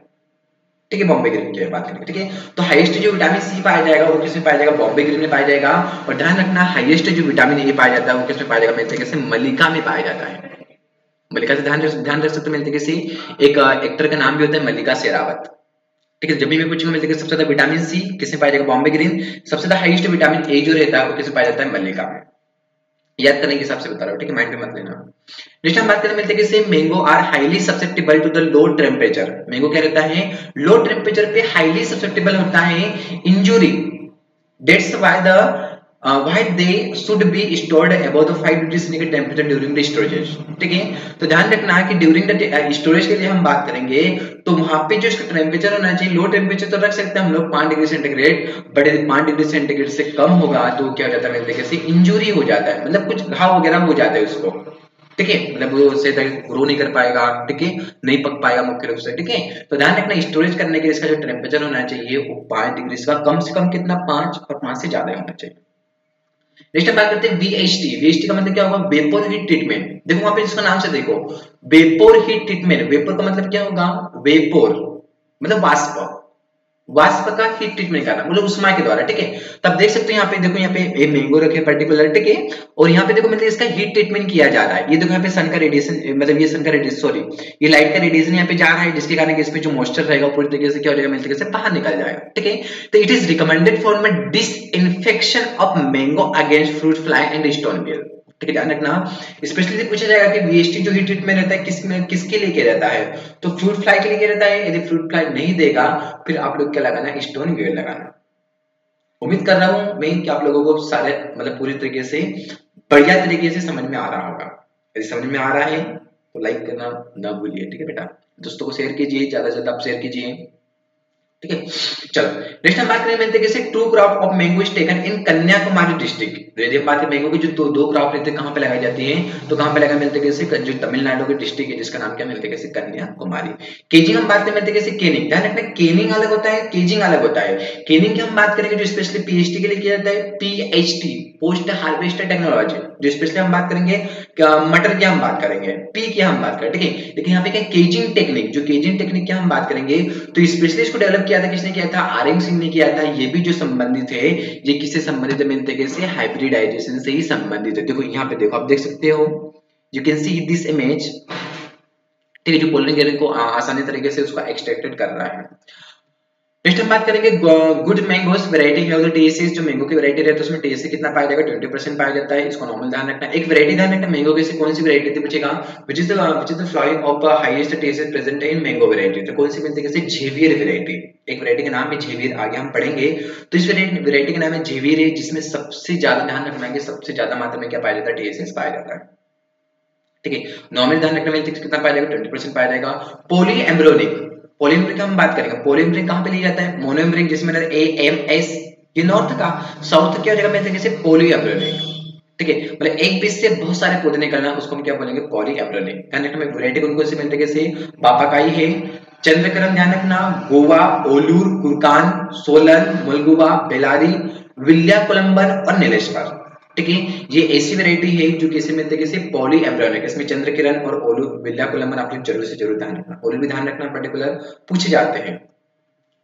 ठीक है, बॉम्बे ग्रीन की बात करेंगे। ठीक है, तो हाईएस्ट जो विटामिन सी पाया जाएगा वो किसमें पाया जाएगा, बॉम्बे ग्रीन में पाया जाएगा। और ध्यान रखना हाईएस्ट जो विटामिन ए पाया जाता है वो किसमें पाया जाएगा, मिलते कैसे मल्लिका में पाया जाता है। मल्लिका से ध्यान रख सकते मिलते किसी एक एक्टर का नाम भी होता है मल्लिका शेरावत। ठीक है, जब भी मैं पूछूंगा मिलते सबसे ज्यादा विटामिन सी किसमें पाया जाएगा, बॉम्बे ग्रीन। सबसे ज्यादा हाईएस्ट विटामिन ए जो रहता है वो किसमें पाया जाता है, मल्लिका में। याद करने के हिसाब से बता रहा हूँ, ठीक है, माइंड में मत लेना। नेक्स्ट हम बात करें मिलते हैं कि mango are highly susceptible to the low temperature. Mango क्या रहता है, लो टेम्परेचर पे हाईली ससेप्टेबल होता है injury. That's why they should be stored above the 5 degree centigrade temperature during the storage. ठीक है, तो ध्यान रखना कि ड्यूरिंग द स्टोरेज के लिए हम बात करेंगे तो वहां पे जो इसका टेम्परेचर होना चाहिए, लो टेम्परेचर तो रख सकते हैं हम लोग 5 डिग्री सेंटीग्रेड, बट यदि 5 डिग्री सेंटीग्रेड से कम होगा तो क्या हो जाता है, कैसे इंजुरी हो जाता है, मतलब कुछ घाव वगैरह हो जाता है उसको। ठीक है, मतलब वो उससे ग्रो नहीं कर पाएगा। ठीक है, नहीं पक पाएगा मुख्य रूप से। ठीक है, तो ध्यान रखना स्टोरेज करने के लिए इसका जो टेम्परेचर होना चाहिए वो 5 डिग्री का कम से कम कितना, 5 और 5 से ज्यादा होना चाहिए। नेक्स्ट बात करते हैं VHT। VHT का मतलब क्या होगा, वेपर हीट ट्रीटमेंट। देखो वहां पे जिसका नाम से देखो वेपर हीट ट्रीटमेंट, वेपर का मतलब क्या होगा, वेपर मतलब वाष्प, वाष्प का हीट ट्रीटमेंट करना मतलब उष्मा के द्वारा। ठीक है, तब देख सकते हो यहाँ पे देखो, यहाँ पे एक मैंगो रखे पर्टिकुलर। ठीक है, और यहाँ पे देखो मतलब इसका हीट ट्रीटमेंट किया जा रहा है। ये देखो यहाँ पे सन का रेडिएशन, मतलब ये सन का रेडिएशन, सॉरी ये लाइट का रेडिएशन यहाँ पे जा रहा है, जिसके कारण इसमें जो मॉइस्चर रहेगा पूरी तरीके से क्या हो जाएगा, मिलते तरीके से बाहर निकल जाएगा। ठीक है, तो it is recommended for disinfection of mango against fruit fly and stone beer. ठीक है, ध्यान रखना स्पेशली पूछा जाएगा कि VHT जो हीट ट्रीटमेंट रहता है किसके लिए किया रहता है, तो फ्रूट फ्लाई के लिए किया रहता है। यदि फ्रूट फ्लाई नहीं देगा फिर आप लोग क्या लगाना, स्टोन वेयर लगाना। उम्मीद कर रहा हूं मैं कि आप लोगों को सारे मतलब पूरी तरीके से बढ़िया तरीके से समझ में आ रहा होगा। यदि समझ में आ रहा है तो लाइक करना ना भूलिए। ठीक है बेटा, दोस्तों को शेयर कीजिए, ज्यादा से ज्यादा आप शेयर कीजिए। ठीक है, चलो नेक्स्ट हम बात करें मिलते कैसे two crop of mango is taken in Kanyakumari district. यदि हम बात करें मैंगो की जो दो क्रॉप रहते हैं कहां पे लगाई जाती है, तो कहां पे लगाई मिलते कैसे, जो तमिलनाडु के डिस्ट्रिक्ट है जिसका नाम क्या मिलते कैसे, कन्याकुमारी। केजिंग हम बात करें मिलते कैसे, केनिंग। ध्यान रखना केनिंग अलग होता है, केजिंग अलग होता है। केनिंग की हम बात करेंगे जो स्पेशली PhD के लिए किया जाता है, PHT पोस्ट हार्वेस्टर टेक्नोलॉजी। जो स्पेशली हम बात करेंगे मटर की हम बात करेंगे, पी की हम बात करें। ठीक है, लेकिन यहाँ पे क्या केजिंग टेक्निक, जो केजिंग टेक्निक की हम बात करेंगे तो स्पेशली इसको डेवलप किया था किसने किया था, RN सिंह ने किया था। ये भी जो संबंधित है ये किससे संबंधित है, मिलते कैसे हाइब्रिडाइजेशन से ही संबंधित है। देखो यहाँ पे देखो आप देख सकते हो, you can see this image. ठीक है, जो पोलन ग्रेन को आसानी तरीके से उसका एक्सट्रैक्टेड कर रहा है। नेक्स्ट हम बात करेंगे गुड मैंगोस वैरायटी है उधर टीएससी जो मैंगो की वैरायटी रहती है उसमें टीएससी कितना पाया जाएगा 20% पाया जाता है। इसको नॉर्मल ध्यान रखना। एक वैरायटी ध्यान रखना मैंगो की से कौन सी वैरायटी थी पूछेगा which is the flowering of highest TSC present in mango variety. तो कौन सी मिलती है जैसे झेवियर वैरायटी। एक वैरायटी का नाम है झेवियर, आगे हम पढ़ेंगे। तो इस वैरायटी का नाम है झेवियर है जिसमें सबसे ज्यादा ध्यान रखना है कि सबसे ज्यादा मात्रा में क्या पाया जाता है टीएससी पाया जाता है। ठीक है, नॉर्मल ध्यान रखना मिलती है कितना पाया जाएगा 20% पाया जाएगा। पोली एम्ब्रियोनिक, पोलिमरिक हम बात करेंगे। पोलिमरिक कहां पे लिया जाता है मोनोमरिक जिसमें AMS, ये नॉर्थ का। साउथ क्या जगह में जैसे पोली एम्ब्रियोनिक। ठीक है, मतलब एक बीज से बहुत सारे पौधे निकलना उसको हम क्या बोलेंगे पॉली एम्ब्रियोनिक। ध्यान रखना वैरायटी कौन कौन से मिलते हैं जैसे बापाकाई है, चंद्रकरण ध्यान रखना, गोवा, ओलूर, कुरकान, सोलन, मलगुवा, बेलारी, विल्या कोलंबन और नीलेश्वर। ठीक है, ये ऐसी वैरायटी है जो किसी में किसी पॉली एम्ब्रियोनिक, इसमें चंद्रकिरण और ओलू विल्या कोलंबन आप लोग जरूर से जरूर ध्यान रखना। ओलू भी ध्यान रखना, पर्टिकुलर पूछे जाते हैं।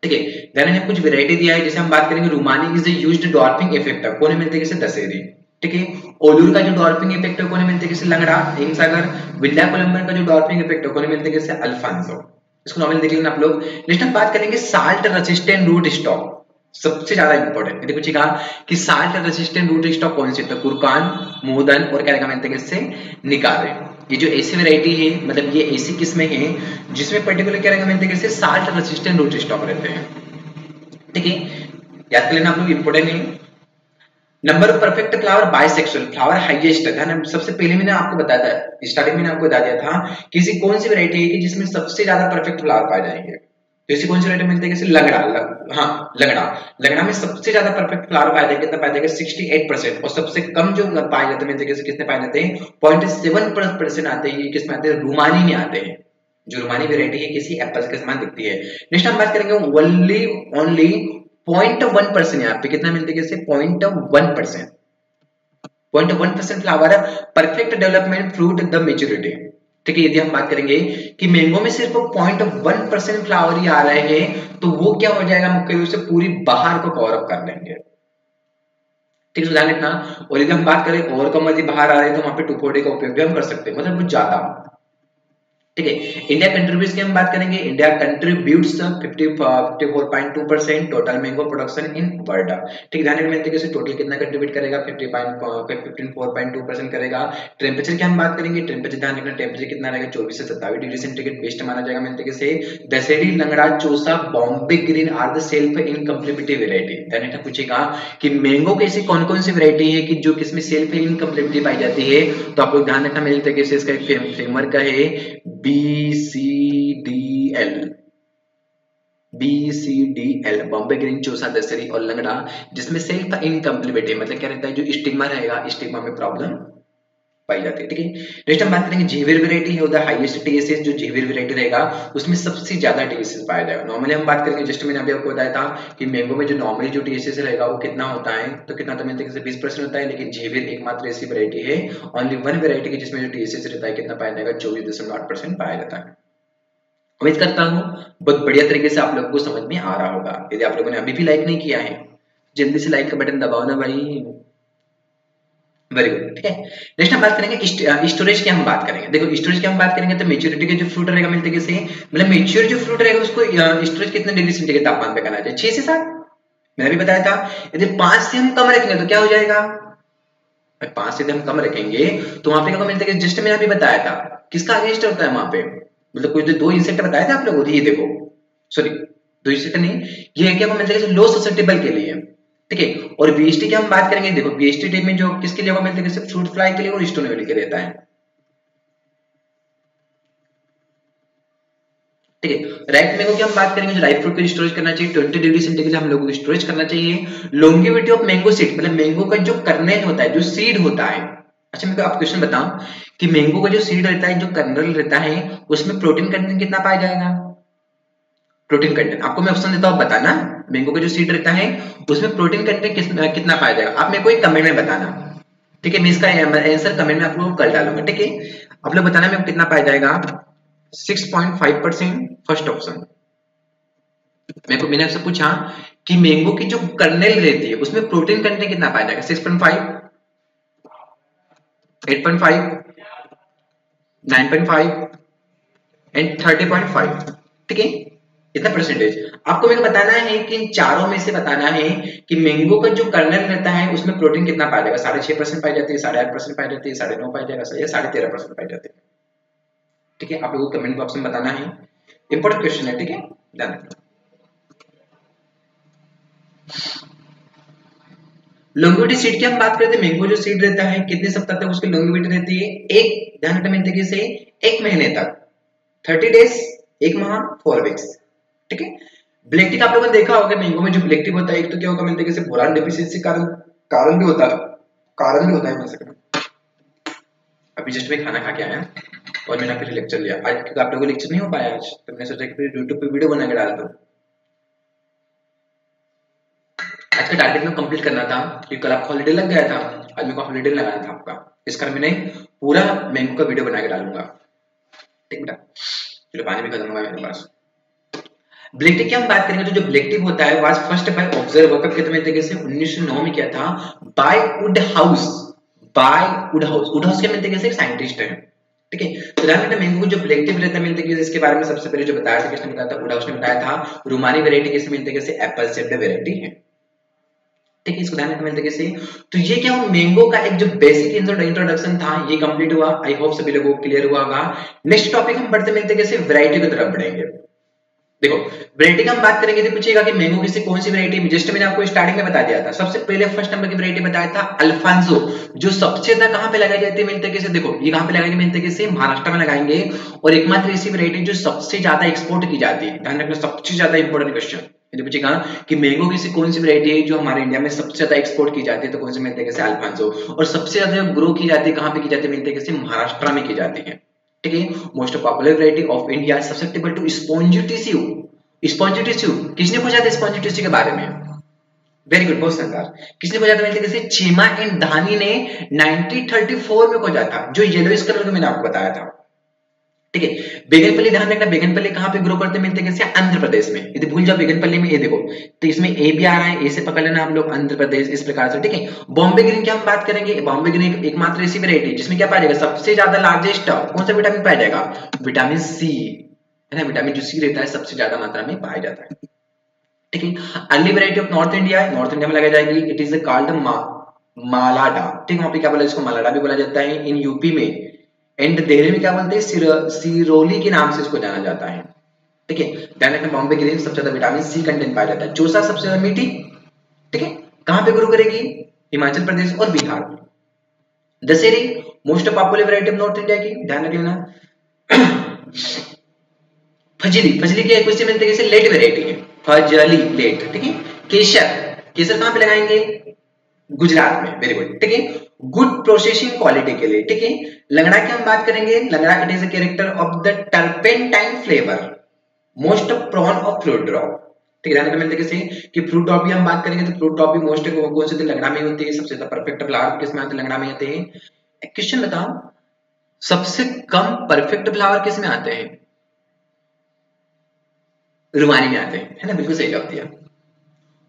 ठीक है, देन है कुछ वैरायटी दिया है जैसे हम बात करेंगे Rumani is the used dwarfing effect कौन मिलते हैं जैसे दशहरी। ठीक है, ओलूर का जो डॉर्फिंग इफेक्ट है कौन मिलते हैं जैसे लंगड़ा, हिमसागर। विल्या कोलंबन का जो डॉर्फिंग इफेक्ट है कौन मिलते हैं जैसे अल्फांसो। इसको नॉर्मल देख लेना आप लोग। नेक्स्ट हम बात करेंगे साल्ट रेसिस्टेंट रूट स्टॉक, सबसे ज्यादा इंपॉर्टेंट। यदि पूछेगा कि साल्ट रेसिस्टेंट रूट स्टॉक कौन सी, तो कुरकान, मोदन और क्या मिलते हैं इससे निकाले। ये जो ऐसी वैरायटी है मतलब ये ऐसी किस्में हैं जिसमें पर्टिकुलर क्या मिलते हैं साल्ट रेसिस्टेंट रूट स्टॉक रहते हैं। ठीक है, याद कर लेना आप लोग, इंपॉर्टेंट है। Number of perfect flower bisexual flower highest है। सबसे पहले मैंने आपको बताया था, स्टार्टिंग में आपको बता दिया था किसी कौन सी वैरायटी है कि जिसमें सबसे ज्यादा परफेक्ट फ्लावर पाए जाएंगे। जैसे कौन सी वैरायटी मिलती है जैसे लगड़ा, हाँ लगड़ा। लगड़ा में सबसे ज्यादा परफेक्ट फ्लावर पाया जाएगा, कितना पाया जाएगा 68%। और सबसे कम जो पाए जाते हैं किसने पाए जाते हैं 0.7% आते हैं। ये किसमें आते हैं रूमानी में आते हैं। जो रूमानी वैरायटी है किसी एप्पल के समान दिखती है। नेक्स्ट हम बात करेंगे ओनली 0.1%, यहाँ पे कितना मिलते हैं 0.1%। 0.1% flower perfect development fruit the maturity. ठीक है, यदि हम बात करेंगे कि मैंगो में सिर्फ 0.1% फ्लावर ही आ रहे हैं तो वो क्या हो जाएगा मुख्य रूप से पूरी बाहर को कवर अप कर लेंगे। ठीक है, ध्यान रखना। और यदि हम बात करें और कम यदि बाहर आ रहे हैं तो वहां पे 240 का उपयोग भी हम कर सकते हैं, मतलब कुछ ज्यादा। ठीक है, इंडिया कंट्रीब्यूट्स की हम बात करेंगे। India contributes 54.2% total mango production in world. ठीक, ध्यान रखना है टोटल कितना कंट्रीब्यूट करेगा 54.2% करेगा। टेंपरेचर की हम बात करेंगे। टेंपरेचर ध्यान रखना, टेंपरेचर कितना रहेगा 24 से 27 डिग्री सेंटीग्रेड बेस्ट माना जाएगा। मिलते से Dashehari, Langra, Chausa, Bombay green are the self incompatible variety. ध्यान रखना पूछेगा कि मैंगो की ऐसी कौन कौन सी वैरायटी है कि जो किसमें सेल्फ इनकम्प्लीटिव पाई जाती है। तो आप लोग ध्यान रखना मिलते है इसका एक फ्रेमवर्क है BCDL, BCDL Bombay green, Chausa, Dashehari और लंगड़ा, जिसमें सेल्फ इनकम्प्लीट है मतलब क्या रहता है जो स्टिग्मा रहेगा स्टिग्मा में प्रॉब्लम पाई जाती है। ठीक है, नेक्स्ट हम बात करेंगे झेवियर वैरायटी है उधर हाईएस्ट टीएसएस जो झेवियर वैरायटी रहेगा उसमें सबसे ज्यादा टीएसएस पाया जाएगा। नॉर्मली हम बात करेंगे जस्ट मैंने अभी आपको बताया था कि मैंगो में जो नॉर्मली जो टीएसएस रहेगा वो कितना होता है, तो कितना तो मिलता है 20% होता है। लेकिन झेवियर एकमात्र ऐसी वैरायटी है, ओनली वन वैरायटी की जिसमें जो टीएसएस रहता है कितना पाया जाएगा 24.8% पाया जाता है। उम्मीद करता हूँ बहुत बढ़िया तरीके से आप लोगों को समझ में आ रहा होगा। यदि आप लोगों ने अभी भी लाइक नहीं किया है जल्दी से लाइक का बटन दबाओ ना भाई। Very good. ठीक है, नेक्स्ट हम बात करेंगे स्टोरेज की हम बात करेंगे। देखो स्टोरेज की हम बात करेंगे तो मेच्योरिटी के जो फ्रूट रहेगा मिलते कैसे, मतलब मेच्योर जो फ्रूट रहेगा उसको स्टोरेज कितने डिग्री सेंटीग्रेड तापमान पे करना चाहिए 6 से 7। मैंने भी बताया था यदि 5 से हम कम रखेंगे तो क्या हो जाएगा, 5 से हम कम रखेंगे तो वहां पे क्या मिलता है जस्ट मैंने अभी बताया था किसका अगेंस्ट होता है वहां पे, मतलब कुछ दो इंसेक्ट बताया था आप लोगों को। ये देखो सॉरी दो इंसेक्ट नहीं, ये क्या मिलता है लो ससेप्टेबल के लिए। ठीक है, और बीएसटी की हम बात करेंगे। देखो बीएसटी टाइप में जो किसके लिए मिलता है सिर्फ फ्रूट फ्लाई के लिए और स्टोनेबल के रहता है। ठीक है, राइट मैंगो की हम बात करेंगे जो राइट फ्रूट को स्टोरेज करना चाहिए 20 डिग्री सेंटीग्रेड हम लोगों को स्टोरेज करना चाहिए। लॉन्गेविटी ऑफ मैंगो सीड, मतलब मैंगो का जो कर्नेल होता है जो सीड होता है। अच्छा मैं आप क्वेश्चन बताऊं कि मैंगो का जो सीड रहता है जो कर्नल रहता है उसमें प्रोटीन कंटेंट कितना पाया जाएगा। प्रोटीन कंटेंट आपको मैं ऑप्शन देता हूं बताना। मैंगो का जो सीड रहता है उसमें प्रोटीन कंटेंट कितना पाया जाएगा, आप मेरे को एक कमेंट में बताना। ठीक है, मैं इसका आंसर कमेंट में आप लोगों को कर डालूंगा। ठीक है, आप लोग बताना मेरे को कितना पाया जाएगा 6.5%। फर्स्ट ऑप्शन मेरे को मैंने आपसे पूछा कि मैंगो की जो कर्नेल रहती है उसमें प्रोटीन कंटेंट कितना पाया जाएगा 6.5, 8.5, 9.5 एंड 30.5। ठीक है, इतना परसेंटेज आपको मेरे को बताना है कि इन चारों में से बताना है कि मैंगो का जो कर्नल रहता है उसमें प्रोटीन कितना पाया जाएगा। 6.5% पाई जाती है, 8.5% पाई जाती है, 9.5 पाई जाएगा, या 13.5% पाई जाती है। ठीक है, आप लोगों को कमेंट बॉक्स में बताना है। इंपॉर्टेंट क्वेश्चन है, ठीक है, ध्यान रखना। लॉन्गिविटी सीड की हम बात करते हैं। मैंगो जो सीड रहता है कितने सप्ताह तक उसकी लॉन्गिविटी रहती है? एक, ध्यान रखना मेरे तरीके से, 1 महीने तक, 30 डेज, 1 माह, 4 वीक्स। ठीक है, ब्लैक टी आप लोगों ने देखा होगा मैंगो में जो ब्लैक टी होता है, एक तो क्या होगा मेरे तरीके से बोरान डेफिशिएंसी कारण भी होता है बन सकता। अभी जस्ट मैं खाना खा के आया और मैंने फिर लेक्चर लिया आज, क्योंकि आप लोगों को लेक्चर नहीं हो पाया आज, तो मैंने सोचा कि फिर यूट्यूब पे वीडियो बना के डाल दूं। आज का टारगेट में कंप्लीट करना था क्योंकि कल आपको हॉलीडे लग गया था, आज मेरे को हॉलीडे लगाना था आपका, इस कारण मैंने पूरा मैंगो का वीडियो बना के डालूंगा। ठीक बेटा, चलो पानी भी खत्म हुआ मेरे पास। ब्लैक टी की हम बात करेंगे तो जो ब्लैक टी होता है वाज फर्स्ट बाय ऑब्जर्व कब कितने तरीके से 1909 में किया था बाय वुडहाउस। वुडहाउस के मेरे तरीके से एक साइंटिस्ट है। ठीक है, तो ध्यान रखना मैंगो जो ब्लैक टी रहता है मेरे तरीके से इसके बारे में सबसे पहले जो बताया था, किसने बताया था? वुडहाउस ने बताया था। रुमानी वैरायटी किस मेरे तरीके से एप्पल शेप्ड वैरायटी है। ठीक है, इसको ध्यान रखना मेरे तरीके से। तो ये क्या हुआ, मैंगो का एक जो बेसिक इंट्रोडक्शन था ये कंप्लीट हुआ। आई होप सभी लोगों को क्लियर हुआ होगा। नेक्स्ट टॉपिक हम बढ़ते मेरे तरीके से वैरायटी की तरफ बढ़ेंगे। देखो वैरायटी की हम बात करेंगे तो पूछेगा कि मैंगो की से कौन सी वैरायटी, जस्ट मैंने आपको स्टार्टिंग में बता दिया था। सबसे पहले फर्स्ट नंबर की वैरायटी बताया था अल्फांसो, जो सबसे ज्यादा कहां पे लगाई जाती है मेरे तरीके से? देखो ये कहां पे लगाएंगे मेरे तरीके से? महाराष्ट्र में लगाएंगे, और एकमात्र ऐसी वैरायटी जो सबसे ज्यादा एक्सपोर्ट की जाती है। ध्यान रखना, सबसे ज्यादा इंपॉर्टेंट क्वेश्चन ये पूछेगा कि मैंगो की से कौन सी वैरायटी है जो हमारे इंडिया में सबसे ज्यादा एक्सपोर्ट की जाती है, तो कौन सी मेरे तरीके से? अल्फांसो। और सबसे ज्यादा ग्रो की जाती है कहां पे की जाती है मेरे तरीके से? महाराष्ट्र में की जाती है। ठीक है, most popular variety of India, susceptible to spongy tissue. Spongy tissue किसने पूछा था स्पॉन्जी टिश्यू के बारे में? वेरी गुड, बहुत शानदार। किसने खोजा था मेरे तरीके से? चीमा एंड धानी ने 1934 में खोजा था, जो येलोइश कलर का मैंने आपको बताया था। ठीक है, बेगनपल्ली ध्यान रखना, बेगनपल्ली कहां पे ग्रो करते हैं मेरे तरीके से? आंध्र प्रदेश में। यदि भूल जाओ बेगनपल्ली में, ये देखो तो इसमें ए भी आ रहा है, ए से पकड़ लेना आप लोग, आंध्र प्रदेश, इस प्रकार से। ठीक है, बॉम्बे ग्रीन की हम बात करेंगे। बॉम्बे ग्रीन एकमात्र ऐसी वैरायटी जिसमें क्या पाया जाएगा? सबसे ज्यादा लार्जेस्ट कौन सा विटामिन पाया जाएगा? विटामिन सी, है ना, विटामिन जो सी रहता है सबसे ज्यादा मात्रा में पाया जाता है। ठीक है, early variety of north India, north India में लगाई जाएगी। It is called Malda. ठीक, वहां पे क्या बोला, इसको मालाडा भी बोला जाता है। इन यूपी में एंड दिल्ली में क्या बोलते हैं? सिरोली के नाम से इसको जाना जाता है। ठीक है, ध्यान रखना बॉम्बे ग्रीन सबसे ज्यादा विटामिन सी कंटेंट पाया जाता है। चौसा सबसे ज्यादा मीठी। ठीक है, कहां पे ग्रो करेगी? हिमाचल प्रदेश और बिहार में। Dashehari most popular variety of north India की, ध्यान रख लेना। फजली, फजली की कुछ मिलते हैं, लेट वैरायटी है फजली, लेट। ठीक है, केसर, केसर कहां पे लगाएंगे? गुजरात में। Very good. ठीक है, गुड प्रोसेसिंग क्वालिटी के लिए। ठीक है, लंगड़ा की हम बात करेंगे। Langra it is a character of the turpentine flavour, most prone of fruit drop. ठीक है, ध्यान रखना तरीके से कि फ्रूट ड्रॉप भी हम बात करेंगे तो फ्रूट ड्रॉप भी मोस्ट कौन से लंगड़ा में होती है? सबसे ज्यादा परफेक्ट फ्लावर किस में आते हैं? लंगड़ा में आते हैं। एक क्वेश्चन बताओ, सबसे कम परफेक्ट फ्लावर किस में आते हैं? रुमानी में आते हैं, है ना, बिल्कुल सही जवाब दिया।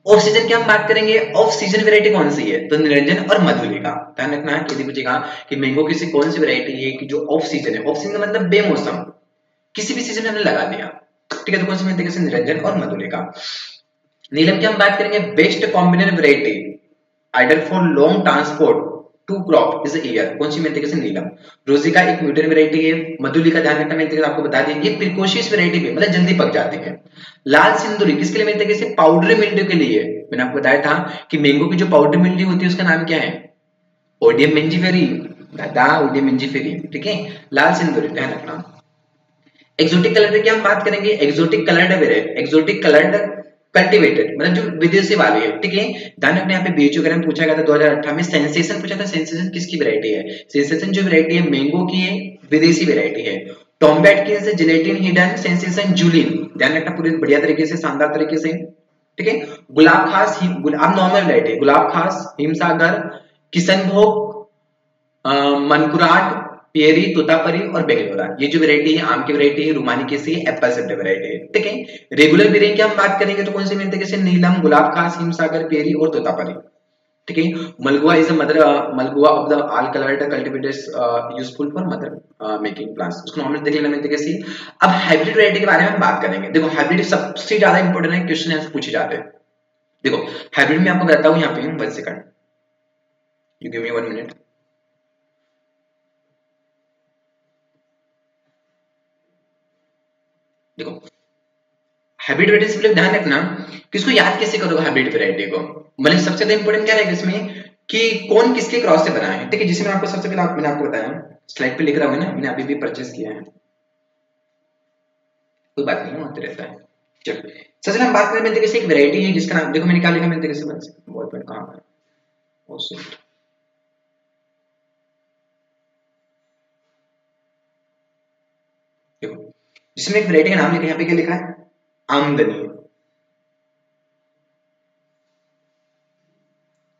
ऑफ सीजन की हम बात करेंगे। ऑफ सीजन वैरायटी कौन सी है? तो निरंजन और मधुलिका। ध्यान रखना है, यदि पूछेगा कि मैंगो की कौन सी वैरायटी है कि जो ऑफ सीजन है? ऑफ सीजन का मतलब बेमौसम, किसी भी सीजन में हमने लगा दिया। ठीक है, तो कौन सी मिलती है? निरंजन और मधुलिका। नीलम की हम बात करेंगे। Best combination variety ideal for long transport to crop is year, कौन सी मिलती है? नीलम। रोजिका एक म्यूटेंट वैरायटी है। मधुलिका ध्यान रखना मिलती है, आपको बता दें ये प्रिकॉशियस वैरायटी में मतलब जल्दी पक जाती है। लाल सिंदूरी किसके लिए मिलती है? पाउडरी मिल्ड्यू के लिए। मैंने आपको बताया था कि मैंगो की जो पाउडरी मिल्ड्यू होती है उसका नाम क्या है? ओडियम मेंजिफेरी, दादा ओडियम मेंजिफेरी। ठीक है, लाल सिंदूरी ध्यान रखना। एक्सोटिक कलर की हम बात करेंगे। Exotic coloured variety, exotic coloured cultivated मतलब जो विदेशी वाली है। ठीक है, ध्यान रखना यहाँ पे बीएचयू में पूछा गया था 2018 में। सेंसेशन पूछा था, सेंसेशन किसकी वैरायटी है? सेंसेशन जो वैरायटी है मैंगो की है, विदेशी वैरायटी है। टॉम्बैट की से जिलेटिन हिडन सेंसेशन जूलिन, ध्यान रखना पूरी बढ़िया तरीके से, शानदार तरीके से। ठीक है, गुलाब खास, गुलाब नॉर्मल वैरायटी, गुलाब खास, हिमसागर, किशनभोग, मनकुराट, पेरी, तोतापरी और बेंगलोरा, ये जो वैरायटी है आम की वैरायटी है। रुमानी की एप्पल सेप्टे वैरायटी है। ठीक है, रेगुलर वेरिएंट की हम बात करेंगे तो कौन सी मिलती है? नीलम, गुलाब खास, हिमसागर, पेरी और तोतापरी। ठीक है। Mulgoa is the mother, Mulgoa of the all coloured cultivators useful for mother making plants. उसको नॉर्मल देख लेना मिलते कैसी। अब हाइब्रिड वैरायटी के बारे में हम बात करेंगे। देखो हाइब्रिड सबसे ज्यादा इंपॉर्टेंट है, क्वेश्चन यहाँ से पूछे जाते हैं। देखो हाइब्रिड में आपको बताता हूँ यहाँ पे 1 second, you give me 1 minute. देखो हाइब्रिड वैरायटी से ध्यान रखना कि इसको याद कैसे करोगे हाइब्रिड वैरायटी को। मतलब सबसे ज्यादा इंपॉर्टेंट क्या रहेगा इसमें कि कौन किसके क्रॉस से बना है। ठीक है, जिसे मैं आपको सबसे पहले मैंने आपको बताया, स्लाइड पे लिख रहा हूँ ना, मैंने अभी भी परचेस किया है, कोई बात नहीं होते रहता है। चलो सबसे हम बात करें मिलते एक वैरायटी है जिसका नाम, देखो मैंने क्या लिखा मिलते कैसे, बहुत पॉइंट कहाँ है, ओ शिट, देखो जिसमें एक वैरायटी का नाम लिखा, यहाँ पे क्या लिखा है, आमदनी।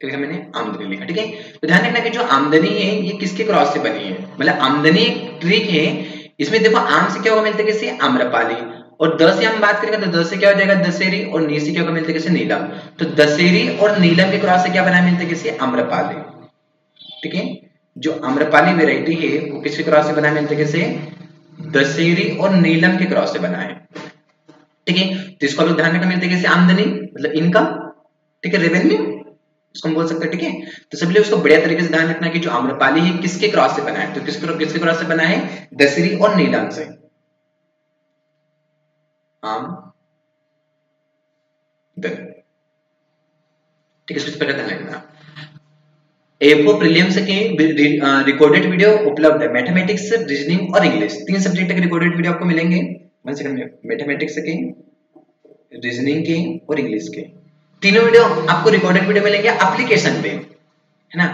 लिखा मैंने आमदनी लिखा। ठीक है, तो ध्यान रखना कि जो आमदनी है ये किसके क्रॉस से बनी है। मतलब आमदनी एक ट्रिक है, इसमें देखो आम से क्या होगा मिलते कैसे, आम्रपाली, और द से हम बात करेंगे तो द से क्या हो जाएगा, दशहरी, और नी से क्या होगा मिलते कैसे, नीलम। तो दशहरी और नीलम के क्रॉस से क्या बना मिलते कैसे, आम्रपाली। ठीक है, जो आम्रपाली वेराइटी है वो किसके क्रॉस से बना है मिलते कैसे, दशहरी और नीलम के क्रॉस से बना है। ठीक है, तो इसको आप ध्यान रखना मिलते कैसे, आमदनी मतलब इनकम, ठीक है, रेवेन्यू इसको हम बोल सकते हैं। ठीक है, तो सभी लोग उसको बढ़िया तरीके से ध्यान रखना कि जो आम्रपाली है किसके क्रॉस से बना है, तो किसके क्रॉस से बना है, दशहरी और नीलम से। आम दन, ठीक है, इस पर ध्यान रखना। एफओ प्रीलिम्स के रिकॉर्डेड वीडियो उपलब्ध है, मैथमेटिक्स, रीजनिंग और इंग्लिश, 3 सब्जेक्ट के रिकॉर्डेड वीडियो आपको मिलेंगे। 1 सेकंड में, मैथमेटिक्स के, रीजनिंग के और इंग्लिश के तीनों वीडियो आपको रिकॉर्डेड वीडियो मिलेंगे एप्लीकेशन पे, है ना।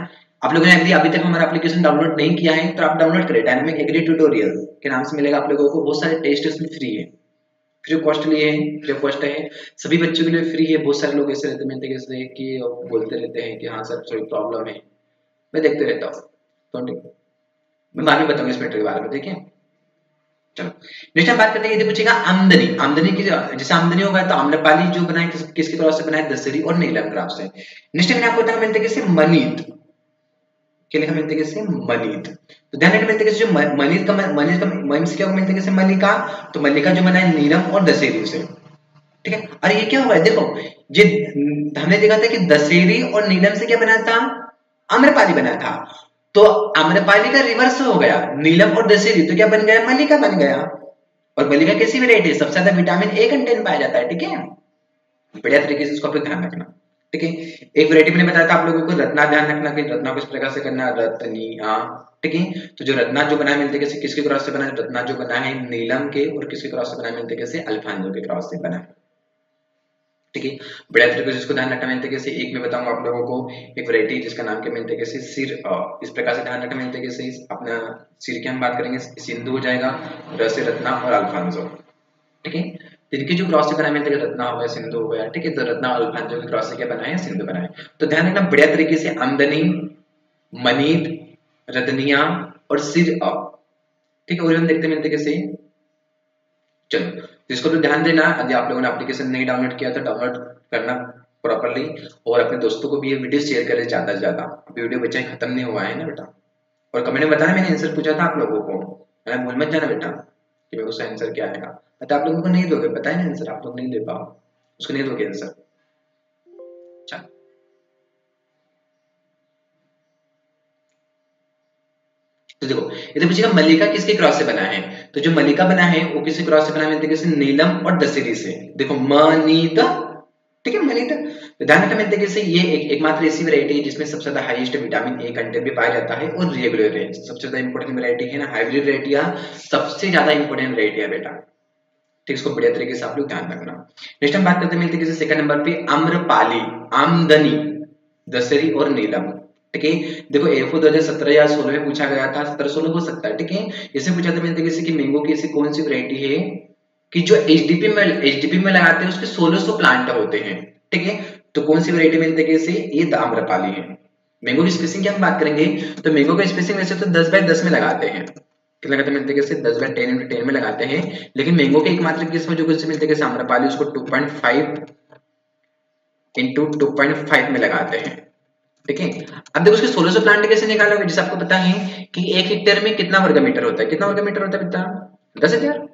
आप लोगों ने यदि अभी तक हमारा एप्लीकेशन डाउनलोड नहीं किया है तो आप डाउनलोड करें, डायनामिक एग्री ट्यूटोरियल के नाम से मिलेगा आप लोगों को। बहुत सारे टेस्ट इसमें फ्री है, फ्री ऑफ कॉस्ट लिए है, फ्री ऑफ कॉस्ट है, सभी बच्चों के लिए फ्री है। बहुत सारे लोग ऐसे रहते मिलते कैसे कि बोलते रहते हैं कि हाँ सर थोड़ी प्रॉब्लम है, मैं देखते रहता हूँ, तो मैं बाद में बताऊंगा इस मैटर के बारे में। ठीक है, चलो नेक्स्ट हम बात करते हैं, ये पूछेगा आमदनी। आमदनी की जैसे आमदनी होगा तो आम्रपाली जो बनाए किसके क्रॉस से बनाए, दशहरी और नीलम क्रॉस से। नेक्स्ट मैंने आपको बताया मिलते कैसे, मनीत, क्या लिखा मिलते कैसे, मनीत। तो ध्यान रखना मिलते कैसे, जो मनीत का मनीत क्या मिलते कैसे, मल्लिका, तो मल्लिका जो बनाए नीलम और दशहरी से। ठीक है, और ये क्या हुआ है देखो, ये हमने देखा था कि दशहरी और नीलम से क्या बना था, आम्रपाली बना था। तो आम्रपाली का रिवर्स हो गया, नीलम और दशहरी, तो क्या बन गया, मल्लिका बन गया। और मल्लिका कैसी वैरायटी है, सबसे ज्यादा विटामिन ए कंटेंट पाया जाता है। ठीक है, बढ़िया तरीके से इसको आप ध्यान रखना। ठीक है, एक वैरायटी मैंने बताया था आप लोगों को रत्ना, ध्यान रखना कि रत्ना किस प्रकार से करना, रत्निया। ठीक है, तो जो रत्ना जो बना है मिलते कैसे, किसके क्रॉस से बना है, रत्ना जो बना है नीलम के, और किसके क्रॉस से बना है मिलते कैसे, अल्फांजो के क्रॉस से बना है। ठीक है, बढ़िया तरीके से इसको ध्यान रखना मिलते कैसे। एक मैं बताऊंगा आप लोगों को एक वैरायटी जिसका नाम क्या मिलते कैसे, सिर, इस प्रकार से ध्यान रखना मिलते कैसे। अपना सिर की हम बात करेंगे, सिंधु हो जाएगा, र से रत्ना और अल्फांजो। ठीक है, तो इनके जो क्रॉस से बना मिलते हैं, रत्ना हो गया, सिंधु हो गया। ठीक है, तो रत्ना और अल्फांजो के क्रॉस से क्या बना है, सिंधु बना है। तो ध्यान रखना बढ़िया तरीके से, आमदनी, मनीत, रत्निया और सिर। ठीक है, और हम देखते मिलते कैसे, चलो तो इसको भी ध्यान देना। यदि आप लोगों ने एप्लीकेशन नहीं डाउनलोड किया तो डाउनलोड करना प्रॉपर्ली, और अपने दोस्तों को भी ये वीडियो शेयर करें ज्यादा से ज्यादा। अभी वीडियो बच्चा खत्म नहीं हुआ है ना बेटा, और कमेंट में बताना, मैंने आंसर पूछा था आप लोगों को, मैं भूल मत जाना बेटा कि मेरे को आंसर क्या आएगा। तो आप लोगों को नहीं दोगे, बताए ना आंसर, आप लोग नहीं दे पाओ, उसको नहीं दोगे आंसर। चलो तो देखो ये तो पूछेगा मल्लिका किसके क्रॉस से बना है, तो जो मल्लिका बना है वो किसके क्रॉस से बना है, मिलते कैसे, नीलम और दशहरी से। देखो मनीता, ठीक है, मनीता। तो ध्यान रखना मिलते कैसे, ये एकमात्र ऐसी वैरायटी है जिसमें सबसे ज्यादा हाईएस्ट विटामिन ए कंटेंट भी पाया जाता है, और रेगुलर रेंज सबसे ज्यादा इंपोर्टेंट वैरायटी है ना, हाइब्रिड वैरायटी सबसे ज्यादा इंपोर्टेंट वैरायटी है बेटा। ठीक, इसको बढ़िया तरीके से आप लोग ध्यान रखना। नेक्स्ट हम बात करते हैं मिलते किसी सेकंड नंबर पे, आम्रपाली, आमदनी, दशहरी और नीलम। ठीक है, देखो एफओ 2017 या 16 में पूछा गया था, 17-16 हो सकता है। ठीक है, इसे पूछा था मिलते किसी की मैंगो की ऐसी कौन सी वैरायटी है कि जो एचडीपी में लगाते हैं उसके 1600 प्लांट होते हैं। ठीक है, तो कौन सी वैरायटी मिलते कैसे, ये आम्रपाली है। मैंगो की स्पेसिंग की हम बात करेंगे तो मैंगो का स्पेसिंग वैसे तो 10x10 में लगाते हैं, कितना लगाते मिलते कैसे, 10/10 में लगाते हैं। लेकिन मैंगो के एकमात्र किस्म जो कुछ मिलते कैसे, आम्रपाली, उसको 2.5 × 2.5 में लगाते हैं। ठीक है। अब देखो उसके 1600 प्लांट कैसे निकालोगे, जैसे आपको पता है कि 1 हेक्टेयर में कितना वर्ग मीटर होता है, कितना वर्ग मीटर होता है बेटा, 10,000।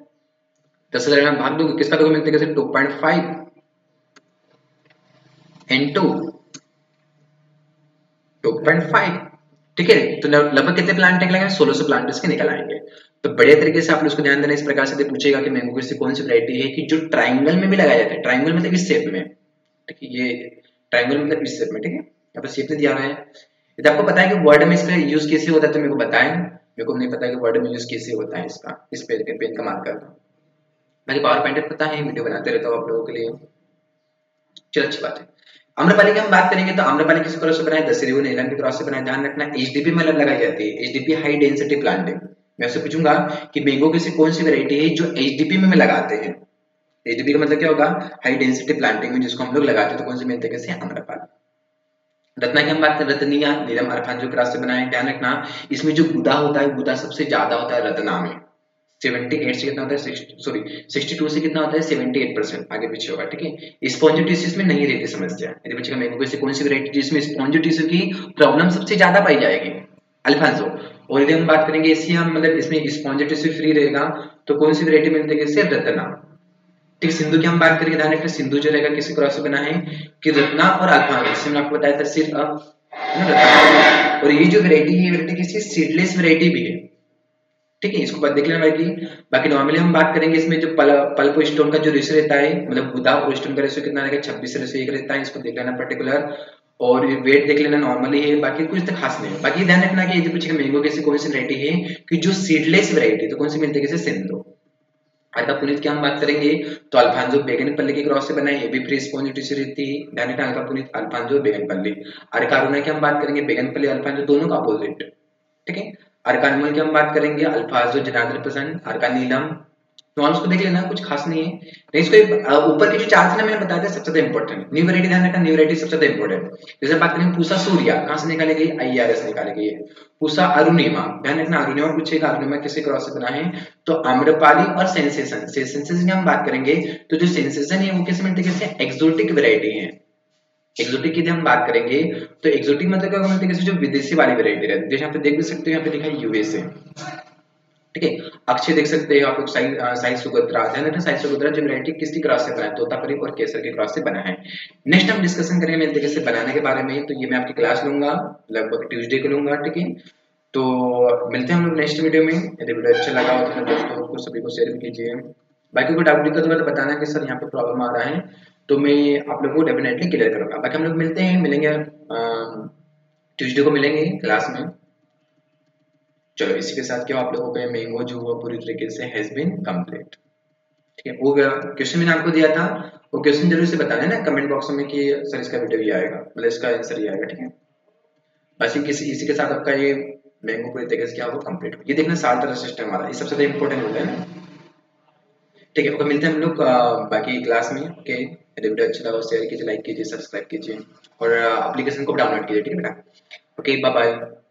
10,000 में भाग दोगे किसका दोगे मिलते कैसे, 2.5 इंटू 2.5। ठीक है, तो लगभग कितने प्लांट निकलेंगे, 1600 प्लांट इसके निकल आएंगे। तो बढ़िया तरीके से आप लोग उसको ध्यान देना, इस प्रकार से पूछेगा कि मैंगो की कौन सी वैरायटी है कि जो ट्राइंगल में भी लगाया जाता है, ट्राइंगल मतलब इस शेप में, ठीक है, ये ट्राइंगल मतलब इस शेप में, ठीक है, यहाँ पर शेप में दिया हुआ है। यदि आपको पता है कि वर्ड में इसका यूज कैसे होता है तो मेरे को बताएं, मेरे को नहीं पता कि वर्ड में यूज कैसे होता है इसका, इस पेन का मार्कर का। बाकी पावर पॉइंट पता है, वीडियो बनाते रहता हूँ आप लोगों के लिए, चलो अच्छी बात है। आम्रपाली की हम बात करेंगे तो आम्रपाली किस क्रॉस से बनाए, दशहरी व नीलम की क्रॉस से बनाए। ध्यान रखना एचडीपी में लगाई जाती है, एचडीपी हाई डेंसिटी प्लांटिंग। मैं आपसे पूछूंगा कि मैंगो की कौन सी वैरायटी है जो एचडीपी में लगाते हैं, एचडीपी का मतलब क्या होगा, हाई डेंसिटी प्लांटिंग में जिसको हम लोग लगाते हैं, तो कौन सी मिलती है कैसे, आम्रपाली। रत्ना की हम बात करें, रत्निया नीलम अल्फांजो क्रॉस से बनाए। ध्यान रखना इसमें जो गुदा होता है, गुदा सबसे ज्यादा होता है रत्ना में, 78 से कितना होता है, सॉरी 62 से कितना होता है, 78%, आगे पीछे होगा, ठीक है। स्पॉन्जिटिस में नहीं रहती समस्या। यदि बच्चे का मैंगो की कौन सी वैरायटी जिसमें स्पॉन्जिटिस की प्रॉब्लम सबसे ज्यादा पाई जाएगी, अल्फांसो। और यदि हम बात करेंगे इसी हम मतलब इसमें स्पॉन्जिटिस फ्री रहेगा तो कौन सी वैरायटी मिलती है, सिर्फ रत्ना। ठीक, सिंधु की हम बात करेंगे, ध्यान रखना सिंधु जो रहेगा किसी क्रॉस से बना है कि रत्ना और अल्फांसो, इससे मैंने आपको बताया था सिर्फ रत्ना। और ये जो वैरायटी है, वैरायटी किसी सीडलेस वैरायटी भी है, ठीक है, इसको देख लेना बाकी। बाकी नॉर्मली हम बात करेंगे इसमें जो पल्प स्टोन का जो रेशियो रहता है, मतलब गुदा और स्टोन का रेशियो कितना रहेगा, 26:1 रहता है, इसको देख लेना पर्टिकुलर। और वेट देख लेना नॉर्मली है, बाकी कुछ तो खास नहीं है। बाकी ध्यान रखना कि यदि पूछेगा मैंगो कैसे कौन सी वैरायटी है कि जो सीडलेस वैरायटी, तो कौन सी मिलती है कैसे, सिंधु। अर्का पुनीत की हम बात करेंगे तो अल्फांजो बेगनपल्ली के क्रॉस से बना है, ये भी फ्री स्पॉन्जिटिव से रहती है। ध्यान रखना अर्का पुनीत अल्फांजो बेगनपल्ली। अर्का अरुणा की हम बात करेंगे, बेगनपल्ली अल्फांजो दोनों का अपोजिट, ठीक है। अर्का अनमोल की हम बात करेंगे, अल्फांजो जनार्दन प्रसन्न। अर्का नीलम नॉर्म्स को देख लेना, कुछ खास नहीं है। नहीं इसको ऊपर के जो चार थे ना मैंने बताया था सबसे ज्यादा इंपॉर्टेंट, न्यू वैरायटी ध्यान रखना, न्यू वैरायटी सबसे ज्यादा इंपॉर्टेंट। जैसे बात करेंगे पूसा सूर्या, कहां से निकाले गई, आईआरएस निकाले गई है। पूसा अरुणिमा, ध्यान रखना अरुणिमा पूछेगा, अरुणिमा किसे क्रॉस से बना है, तो आम्रपाली और सेंसेशन। सेंसेशन की हम बात करेंगे तो जो सेंसेशन है वो किस मिलते कैसे, एक्सोटिक वैरायटी है। एक्सोटिक की हम बात करेंगे तो एक्सोटिक मतलब क्या मिलते हैं, जो विदेशी वाली वैरायटी रहती है, जैसे यहाँ पे देख भी सकते हो, यहाँ पे लिखा है यूएसए, ठीक है। अक्षय देख सकते हैं आप लोग, साई सुगोत्रा। ध्यान रखना साई सुगोत्रा जो वैरायटी किसकी क्रॉस से बना है, तोतापरी और केसर के क्रॉस से बना है। नेक्स्ट हम डिस्कशन करेंगे मिलते कैसे बनाने के बारे में, तो ये मैं आपकी क्लास लूंगा लगभग ट्यूसडे को लूंगा, ठीक है। तो मिलते हैं हम लोग नेक्स्ट वीडियो में। यदि वीडियो अच्छा लगा हो तो अपने दोस्तों को सभी को शेयर भी कीजिए। बाकी कोई डाउट दिक्कत होगा तो बताना कि सर यहाँ पे प्रॉब्लम आ रहा है, तो मैं आप लोगों को डेफिनेटली क्लियर करूंगा। बाकी हम लोग मिलेंगे ट्यूसडे को मिलेंगे क्लास में। चलो इसी के साथ क्या आप लोगों का मैंगो जो हुआ पूरी तरीके से हैज बीन कंप्लीट, ठीक है। वो क्वेश्चन मैंने आपको दिया था, वो क्वेश्चन जरूर से बताना ना कमेंट बॉक्स में कि सर इसका वीडियो ही आएगा, मतलब इसका आंसर ही आएगा, ठीक है। बस इसी के साथ आपका ये मैंगो पूरी तरीके से क्या वो कंप्लीट हो। ये देखना साल तरह सिस्टम वाला, ये सबसे ज्यादा इंपॉर्टेंट होता है ना, ठीक है। ओके मिलते हैं हम लोग बाकी क्लास में, ओके। यदि वीडियो अच्छा लगा शेयर कीजिए, लाइक कीजिए, सब्सक्राइब कीजिए और एप्लीकेशन को डाउनलोड कीजिए, ठीक है बेटा। Okay bye bye.